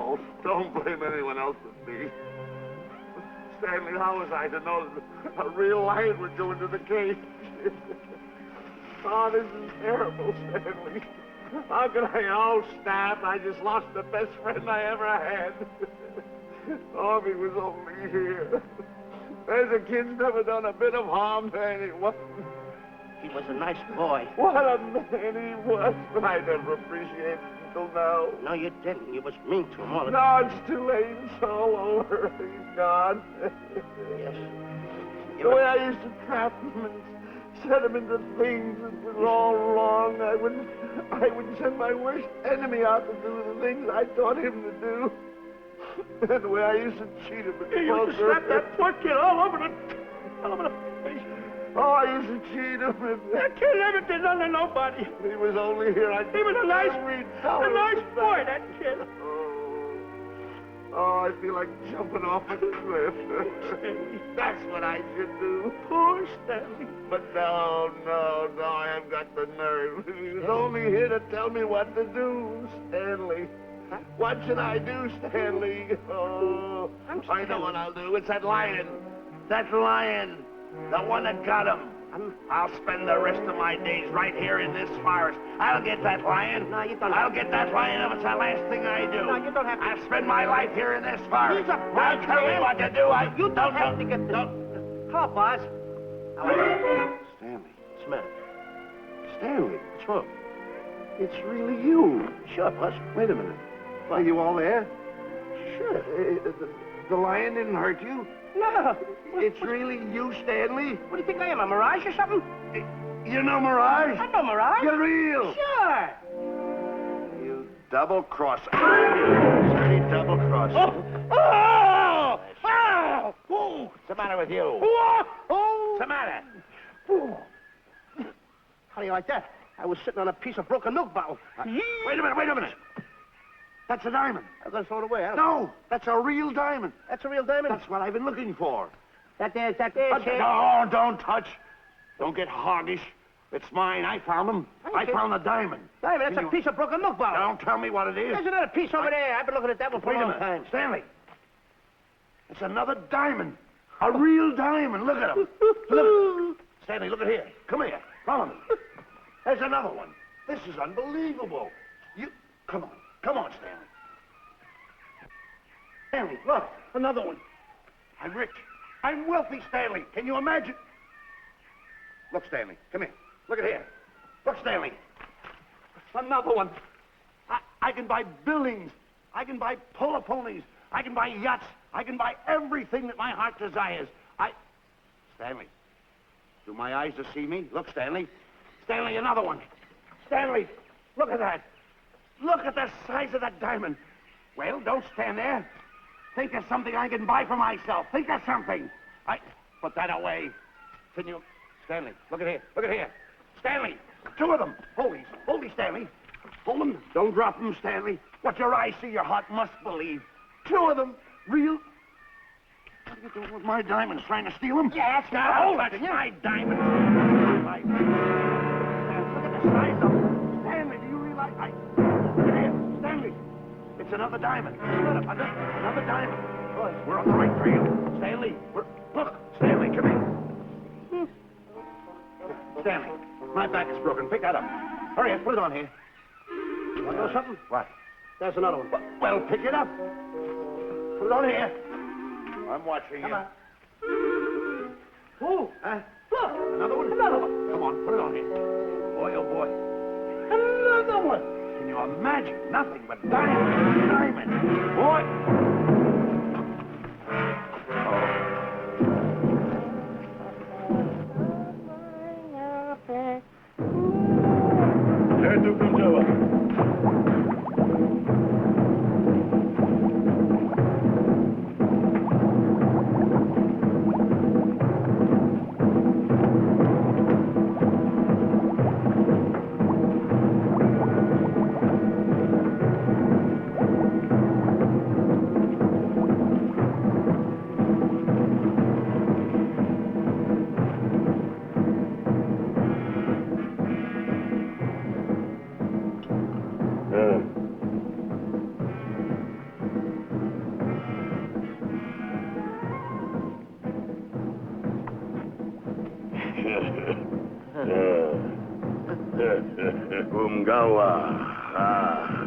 Oh, don't blame anyone else but me. Stanley, how was I to know that a real lion would go into the cage? Oh, this is terrible, Stanley. How could I? Oh, snap. I just lost the best friend I ever had. Oh, if he was only here. There's a kid's never done a bit of harm to anyone. He was a nice boy. What a man he was. But I never appreciated it until now. No, you didn't. You was mean to him all the No, it's too late. It's all over. He's gone. Yes. The way I used to trap him and set him into things that was all wrong. I would send my worst enemy out to do the things I taught him to do. And the way I used to cheat him. You used to slap that poor kid all over the face. Oh, I used to cheat him. That kid never did nothing to nobody. He was only here. He was a nice boy, that kid. Oh, I feel like jumping off a cliff. That's what I should do. Poor Stanley. But no, I haven't got the nerve. He was only here to tell me what to do, Stanley. What should I do, Stanley? Oh, I know what I'll do. It's that lion. That lion. The one that got him. I'll spend the rest of my days right here in this forest. I'll get that lion. No, you don't. I'll get that lion if it's the last thing I do. No, you don't have to. I'll spend my life here in this forest. He's a Now tell me what to do. You don't have to get this. Come on, Boz. Stanley. Smith. Stanley. What's wrong? It's really you. Sure, Boz. Wait a minute. Are you all there? Sure. The lion didn't hurt you? No. It's really you, Stanley? What do you think I am, a mirage or something? You know Mirage? I know mirage. You're real. Sure. You double-crosser. Dirty double-crosser. Oh! Oh! What's the matter with you? What's the matter? How do you like that? I was sitting on a piece of broken milk bottle. Wait a minute. That's a diamond. I'm going to throw it away. No, that's a real diamond. That's a real diamond? That's what I've been looking for. That there, Shane. No, don't touch. Don't get hoggish. It's mine. I found them. I found the diamond. Diamond, that's a piece of broken milk bottle. Don't tell me what it is. There's another piece over there. I've been looking at that one for Wait a a long minute. time. Stanley. It's another diamond. A real diamond. Look at him. Look. Stanley, look at here. Come here. Follow me. There's another one. This is unbelievable. Come on, Stanley. Stanley, look, another one. I'm rich. I'm wealthy, Stanley. Can you imagine? Look, Stanley, come here. Look at here. Look, Stanley. Another one. I can buy buildings. I can buy polo ponies. I can buy yachts. I can buy everything that my heart desires. Stanley, do my eyes deceive me? Look, Stanley. Stanley, another one. Stanley, look at that. Look at the size of that diamond. Well, don't stand there. Think of something I can buy for myself. Think of something. Put that away. Can you... Stanley, look at here. Look at here. Stanley, two of them. Hold these, Stanley. Hold them. Don't drop them, Stanley. What your eyes see, your heart must believe. Two of them. Real... What are you doing with my diamonds? Trying to steal them? Yeah, that's right. Oh, that's my diamonds. Look at the size of them. Stanley, do you realize... Look at here. Stanley. It's another diamond. Another diamond. We're on the right trail. Stanley, look, Stanley, come here. Stanley, my back is broken. Pick that up. Hurry up, put it on here. Want to know something? What? There's another one. Well, pick it up. Put it on here. I'm watching Come you. on. Look, another one? Another one. Come on, put it on here. Boy, oh boy. Another one. Can you imagine? Nothing but diamond. Boy. Umgawa. Ah.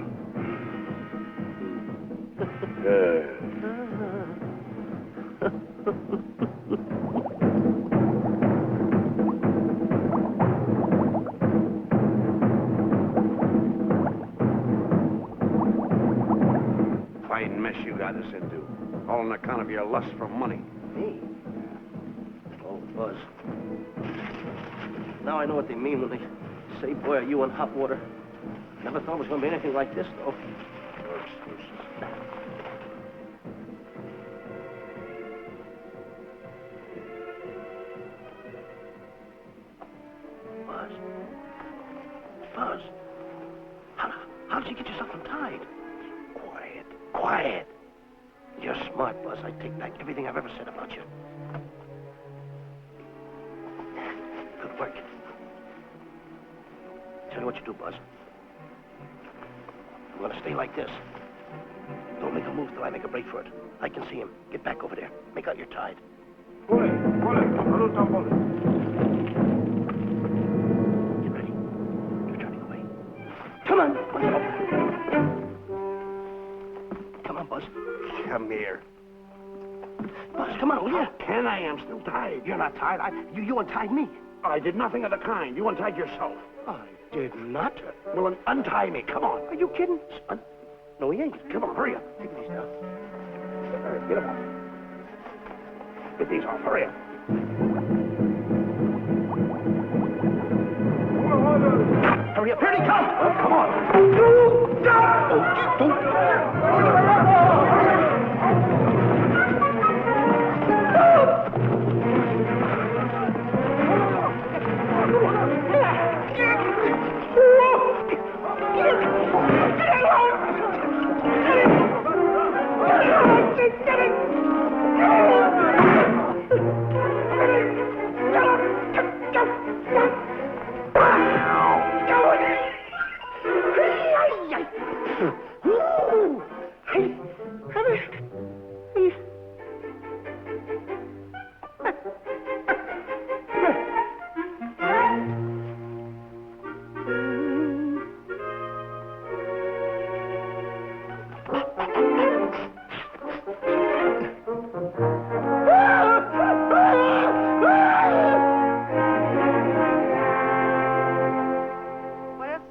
Fine mess you got us into. All on account of your lust for money. Me? Oh, Buzz. Now I know what they mean when they say, boy, are you in hot water. Never thought it was going to be anything like this, though. Buzz. Buzz. How did you get yourself untied? Quiet. Quiet. You're smart, Buzz. I take back everything I've ever said about you. Good work. Tell you what you do, Buzz. I'm gonna stay like this. Don't make a move till I make a break for it. I can see him. Get back over there. Make out you're tied. Pull it. Get ready. You're turning away. Come on. Come on, Buzz. Come here. Buzz, come on, will you? Can I? I'm still tied. You're not tied. You untied me. I did nothing of the kind. You untied yourself. I did not. Well, untie me. Come on. Are you kidding? No, he ain't. Come on, hurry up. Take these down. All right, get them off. Get these off. Hurry up. Hurry up. Here he comes. Come on.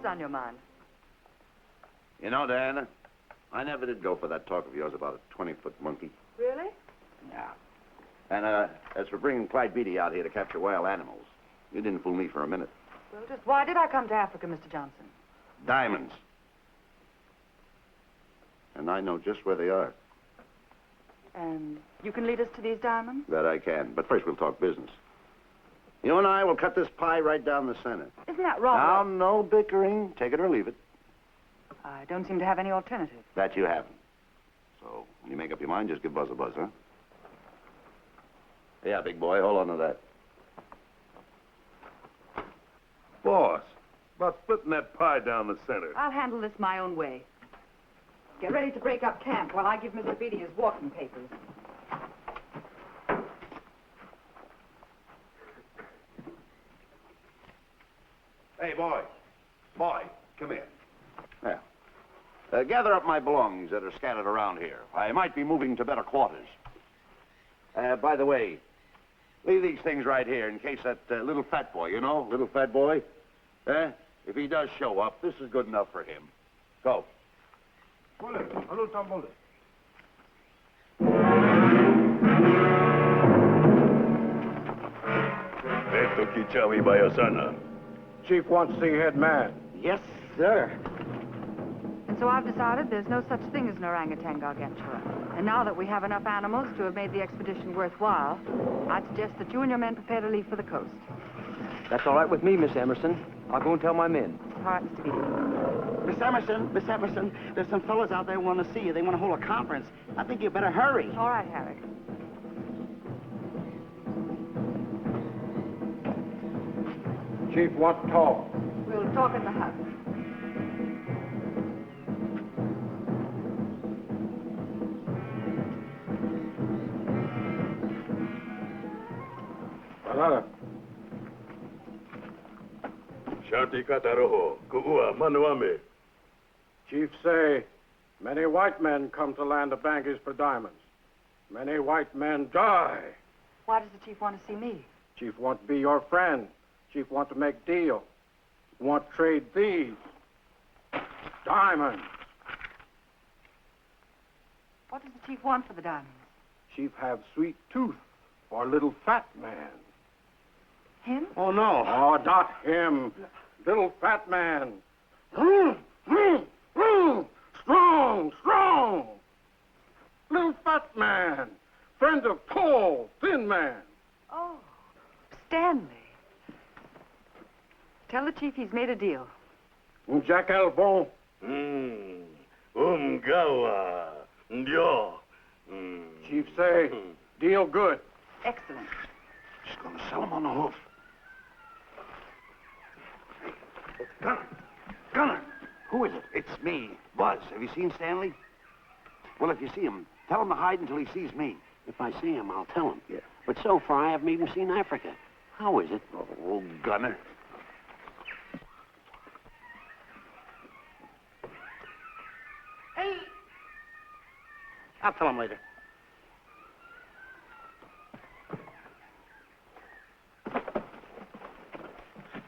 On your mind? You know, Diana, I never did go for that talk of yours about a 20-foot monkey. Really? Yeah. And as for bringing Clyde Beatty out here to capture wild animals, you didn't fool me for a minute. Well, just why did I come to Africa, Mr. Johnson? Diamonds. And I know just where they are. And you can lead us to these diamonds? That I can. But first we'll talk business. You and I will cut this pie right down the center. Isn't that wrong? Now, no bickering. Take it or leave it. I don't seem to have any alternative. That you haven't. So, when you make up your mind, just give Buzz a buzz, huh? Yeah, big boy, hold on to that. Boss, about splitting that pie down the center. I'll handle this my own way. Get ready to break up camp while I give Mr. Beatty his walking papers. Hey, boy. Boy, come here. Now, gather up my belongings that are scattered around here. I might be moving to better quarters. By the way, leave these things right here in case that little fat boy, you know, little fat boy, if he does show up, this is good enough for him. Go. Esto Kichawi Bayasana. Chief wants to see head man. Yes, sir. And so I've decided there's no such thing as an orangutan gargantua. And now that we have enough animals to have made the expedition worthwhile, I'd suggest that you and your men prepare to leave for the coast. That's all right with me, Miss Emerson. I'll go and tell my men. All right, Mr. Beatty. Miss Emerson, there's some fellows out there who want to see you. They want to hold a conference. I think you better hurry. All right, Harry. Chief wants to talk. We'll talk in the hut. Shanti kataroho, kuua manuame. Chief say, many white men come to land of Bangis for diamonds. Many white men die. Why does the chief want to see me? Chief want to be your friend. Chief want to make deal. Want to trade these diamonds. What does the chief want for the diamonds? Chief have sweet tooth for little fat man. Him? Oh, no. Oh, not him. Little fat man. Strong, strong. Little fat man. Friend of tall, thin man. Oh, Stanley. Tell the chief he's made a deal. Jack Albon. Gawa. Ndio. Chief say, deal good. Excellent. She's gonna sell him on the hoof. Gunner. Who is it? It's me, Buzz. Have you seen Stanley? Well, if you see him, tell him to hide until he sees me. If I see him, I'll tell him. Yeah. But so far, I haven't even seen Africa. How is it? Oh, Gunner. Hey! I'll tell him later.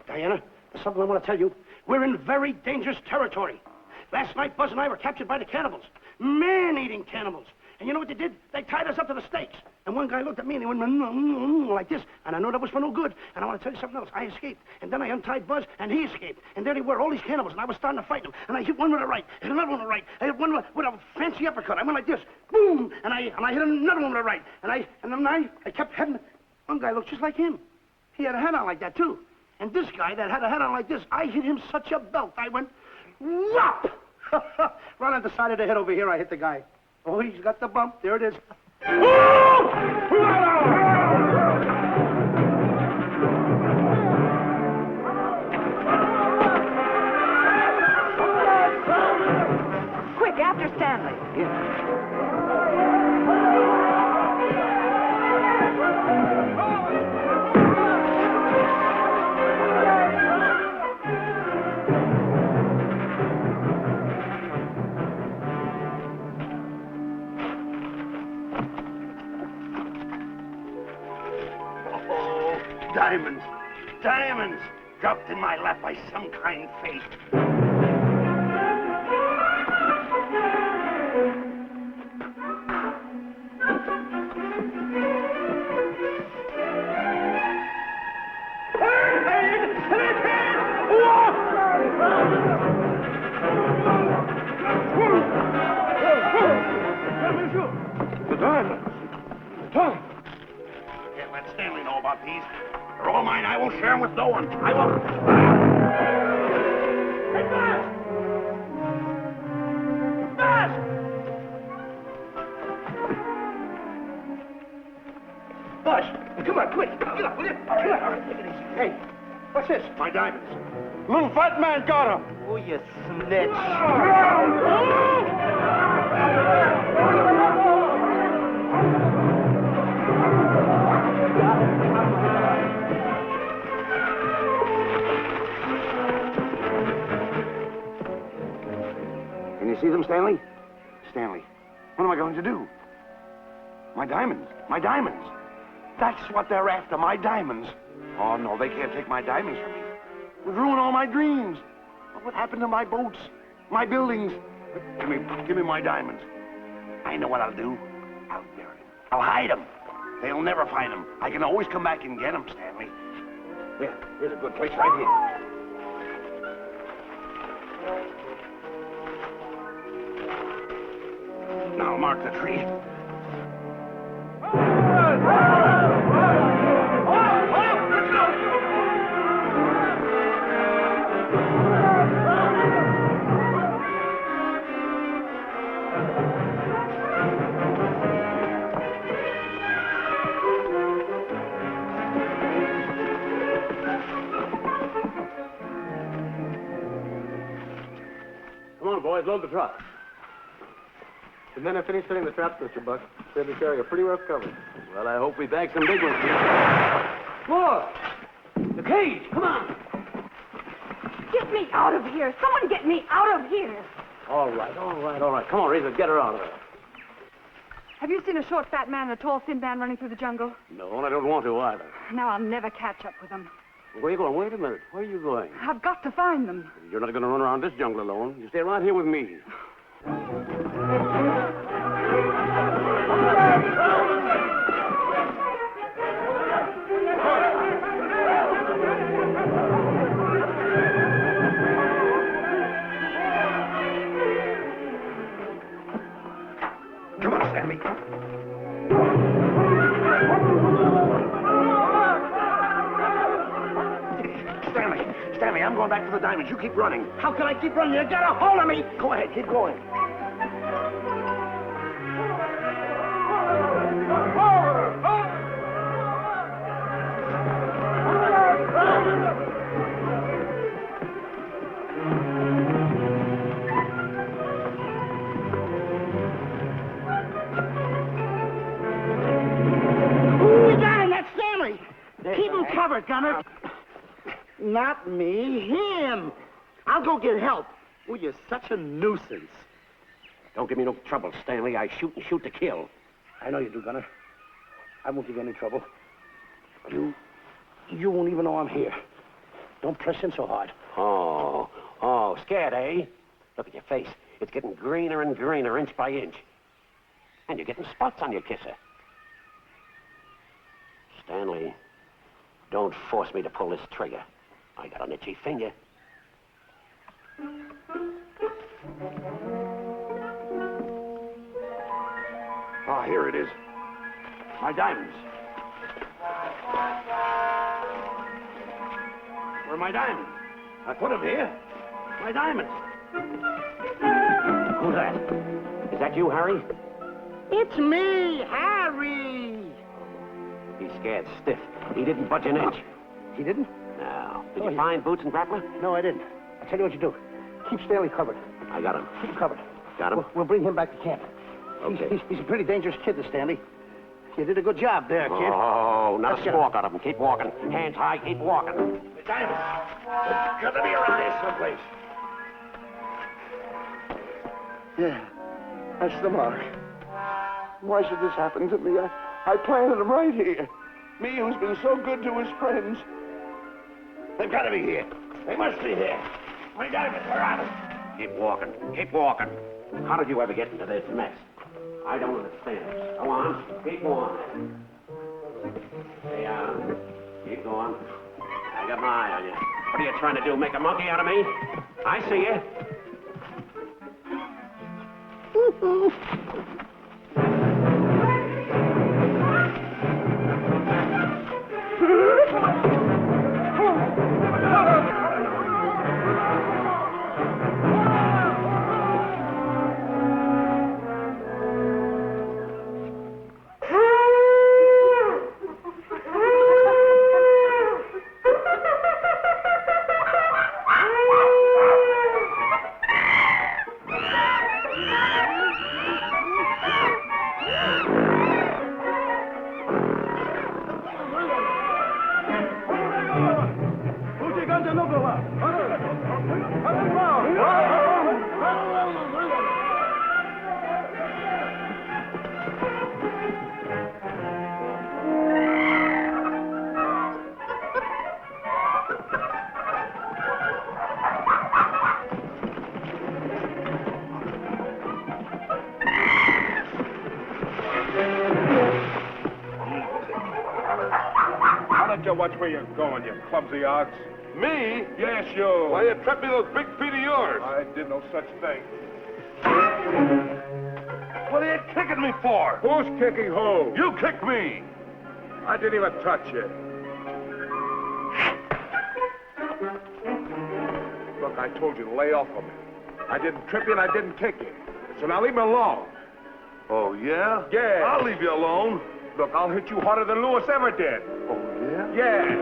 Diana, there's something I want to tell you. We're in very dangerous territory. Last night, Buzz and I were captured by the cannibals. Man-eating cannibals. And you know what they did? They tied us up to the stakes. And one guy looked at me and he went like this. And I know that was for no good. And I want to tell you something else. I escaped. And then I untied Buzz and he escaped. And there they were, all these cannibals. And I was starting to fight them. And I hit one with a right, hit another one with a right. I hit one with a fancy uppercut. I went like this. Boom! And I hit another one with a right. And then I kept heading. One guy looked just like him. He had a hat on like that, too. And this guy that had a hat on like this, I hit him such a belt. I went, whop! Right on the side of the head over here, I hit the guy. Oh, he's got the bump. There it is. Quick, after Stanley. Diamonds. Diamonds. Dropped in my lap by some kind fate. The diamonds. The diamonds. Can't let Stanley know about these. They're all mine. I won't share them with no one. I won't. Hey, Buzz! Buzz! Buzz, come on, quick. Get up, will you? All right, take it easy. Hey, what's this? My diamonds. Little fat man got him. Oh, you snitch. Can you see them, Stanley? Stanley, what am I going to do? My diamonds. My diamonds. That's what they're after, my diamonds. Oh, no, they can't take my diamonds from me. It would ruin all my dreams. What happened to my boats, my buildings? Give me my diamonds. I know what I'll do. I'll bury them. I'll hide them. They'll never find them. I can always come back and get them, Stanley. Here, here's a good place right here. Now mark the tree. Come on, boys, load the truck. The men have finished setting the traps, Mr. Buck. Said the area pretty rough covered. Well, I hope we bag some big ones here. More! The cage, come on! Get me out of here. Someone get me out of here. All right. Come on, Razor, get her out of there. Have you seen a short, fat man and a tall, thin man running through the jungle? No, and I don't want to either. Now I'll never catch up with them. Where are you going? Wait a minute. Where are you going? I've got to find them. You're not going to run around this jungle alone. You stay right here with me. Come on, Stanley. Stanley, I'm going back for the diamonds. You keep running. How can I keep running? You got a hold of me. Go ahead, keep going. We got him. That's Stanley. Keep him covered, Gunner. Not me, him. I'll go get help. Oh, you're such a nuisance. Don't give me no trouble, Stanley. I shoot and shoot to kill. I know you do, Gunner. I won't give you any trouble. You won't even know I'm here. Don't press in so hard. Oh, scared, eh? Look at your face. It's getting greener and greener, inch by inch. And you're getting spots on your kisser. Stanley, don't force me to pull this trigger. I got an itchy finger. Ah, here it is. My diamonds. Where are my diamonds? I put them here. My diamonds. Who's that? Is that you, Harry? It's me, Harry. He's scared stiff. He didn't budge an inch. He didn't? No. Did you find Boots and Grappler? No, I didn't. I'll tell you what you do. Keep Stanley covered. I got him. Keep him covered. Got him? We'll bring him back to camp. Okay. He's a pretty dangerous kid, this Stanley. You did a good job there, kid. Oh, not Let's a get squawk out of him. Keep walking. Hands high, keep walking. The diamonds. They've got to be around here someplace. Yeah, that's the mark. Why should this happen to me? I planted them right here. Me, who's been so good to his friends. They've got to be here. They must be here. My diamonds, where are they? Keep walking. Keep walking. How did you ever get into this mess? I don't understand. Go on. Keep going. Stay on. Keep going. I got my eye on you. What are you trying to do? Make a monkey out of me? I see you. Watch where you're going, you clumsy ox. Me? Yes, you. Why you trap me those big feet of yours? I did no such thing. What are you kicking me for? Who's kicking who? You kicked me. I didn't even touch you. Look, I told you to lay off of me. I didn't trip you and I didn't kick you. So now leave me alone. Oh, yeah? Yeah. I'll leave you alone. Look, I'll hit you harder than Lewis ever did. Oh, yeah? Yeah.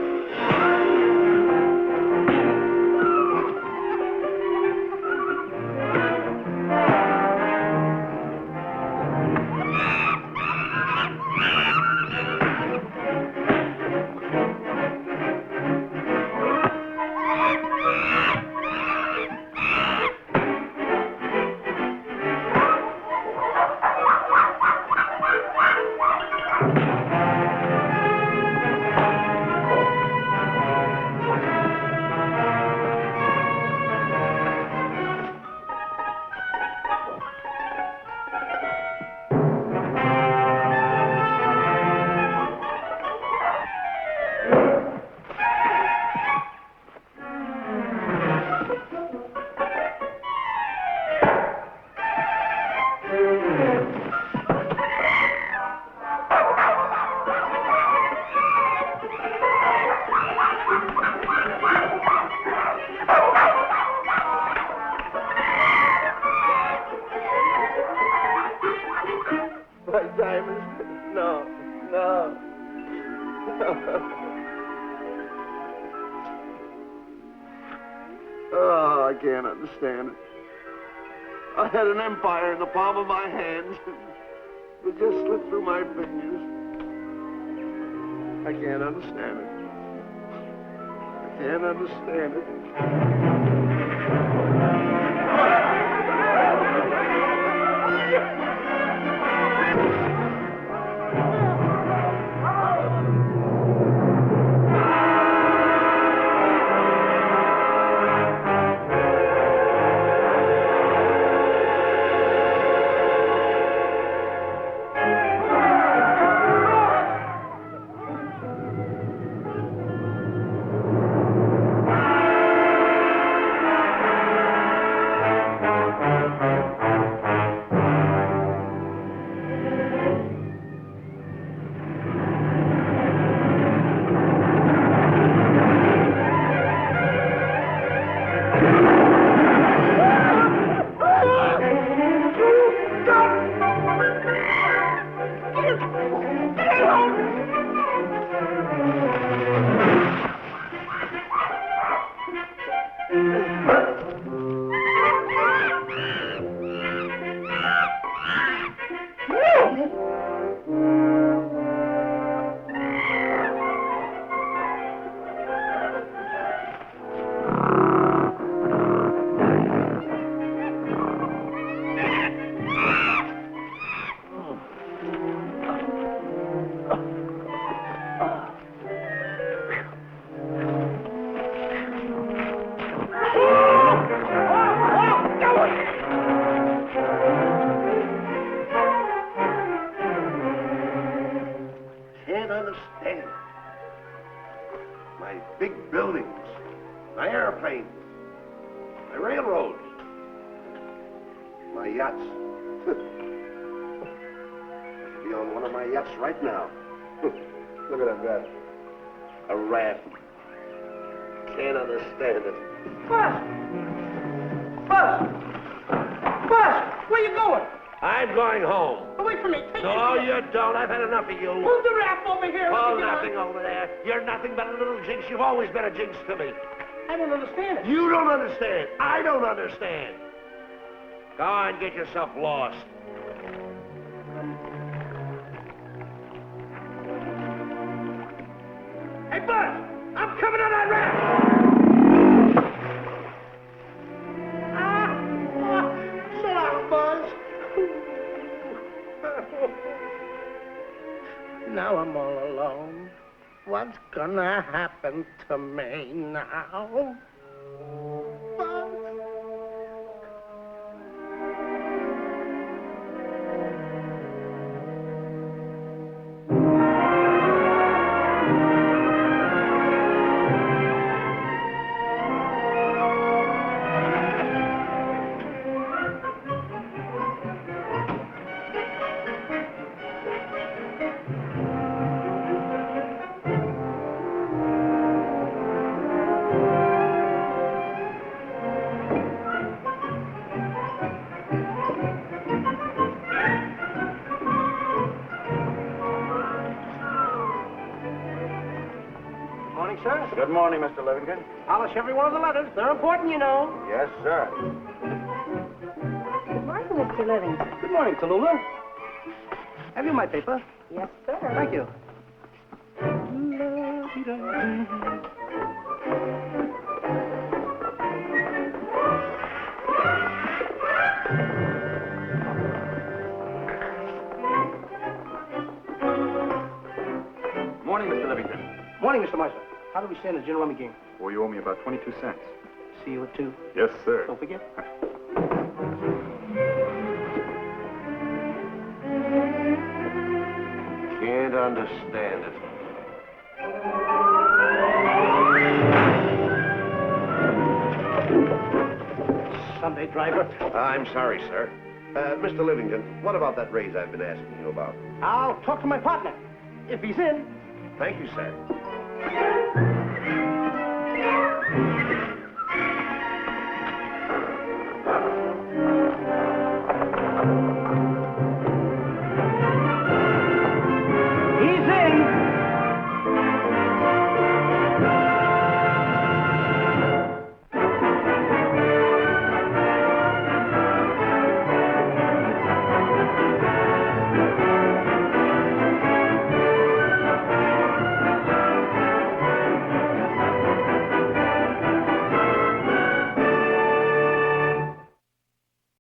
My diamonds. No, no. Oh, I can't understand it. I had an empire in the palm of my hands. It just slipped through my fingers. I can't understand it. I can't understand it. Can't understand. My big buildings, my airplanes, my railroads, my yachts. I should be on one of my yachts right now. Look at that. A raft. Can't understand it. Buzz! Buzz! Buzz! Where you going? I'm going home. Wait for me. Take No, this. you don't. I've had enough of you. Move the raft over here. Oh, Let me get nothing on. over there. You're nothing but a little jinx. You've always been a jinx to me. I don't understand it. You don't understand. I don't understand. Go on, get yourself lost. Hey, Buzz! I'm coming on that raft! So long, Buzz. Now I'm all alone. What's gonna happen to me now? Buzz? Morning, sir. Good morning, Mr. Livingston. Polish every one of the letters. They're important, you know. Yes, sir. Good morning, Mr. Livingston. Good morning, Tallulah. Have you my paper? Yes, sir. Thank you. Morning, Mr. Livingston. Morning, Mr. Meister. How do we stand in the gin rummy game? Well, you owe me about 22 cents. See you at 2. Yes, sir. Don't forget. Can't understand it. Sunday driver. I'm sorry, sir. Mr. Livingston, what about that raise I've been asking you about? I'll talk to my partner. If he's in. Thank you, sir.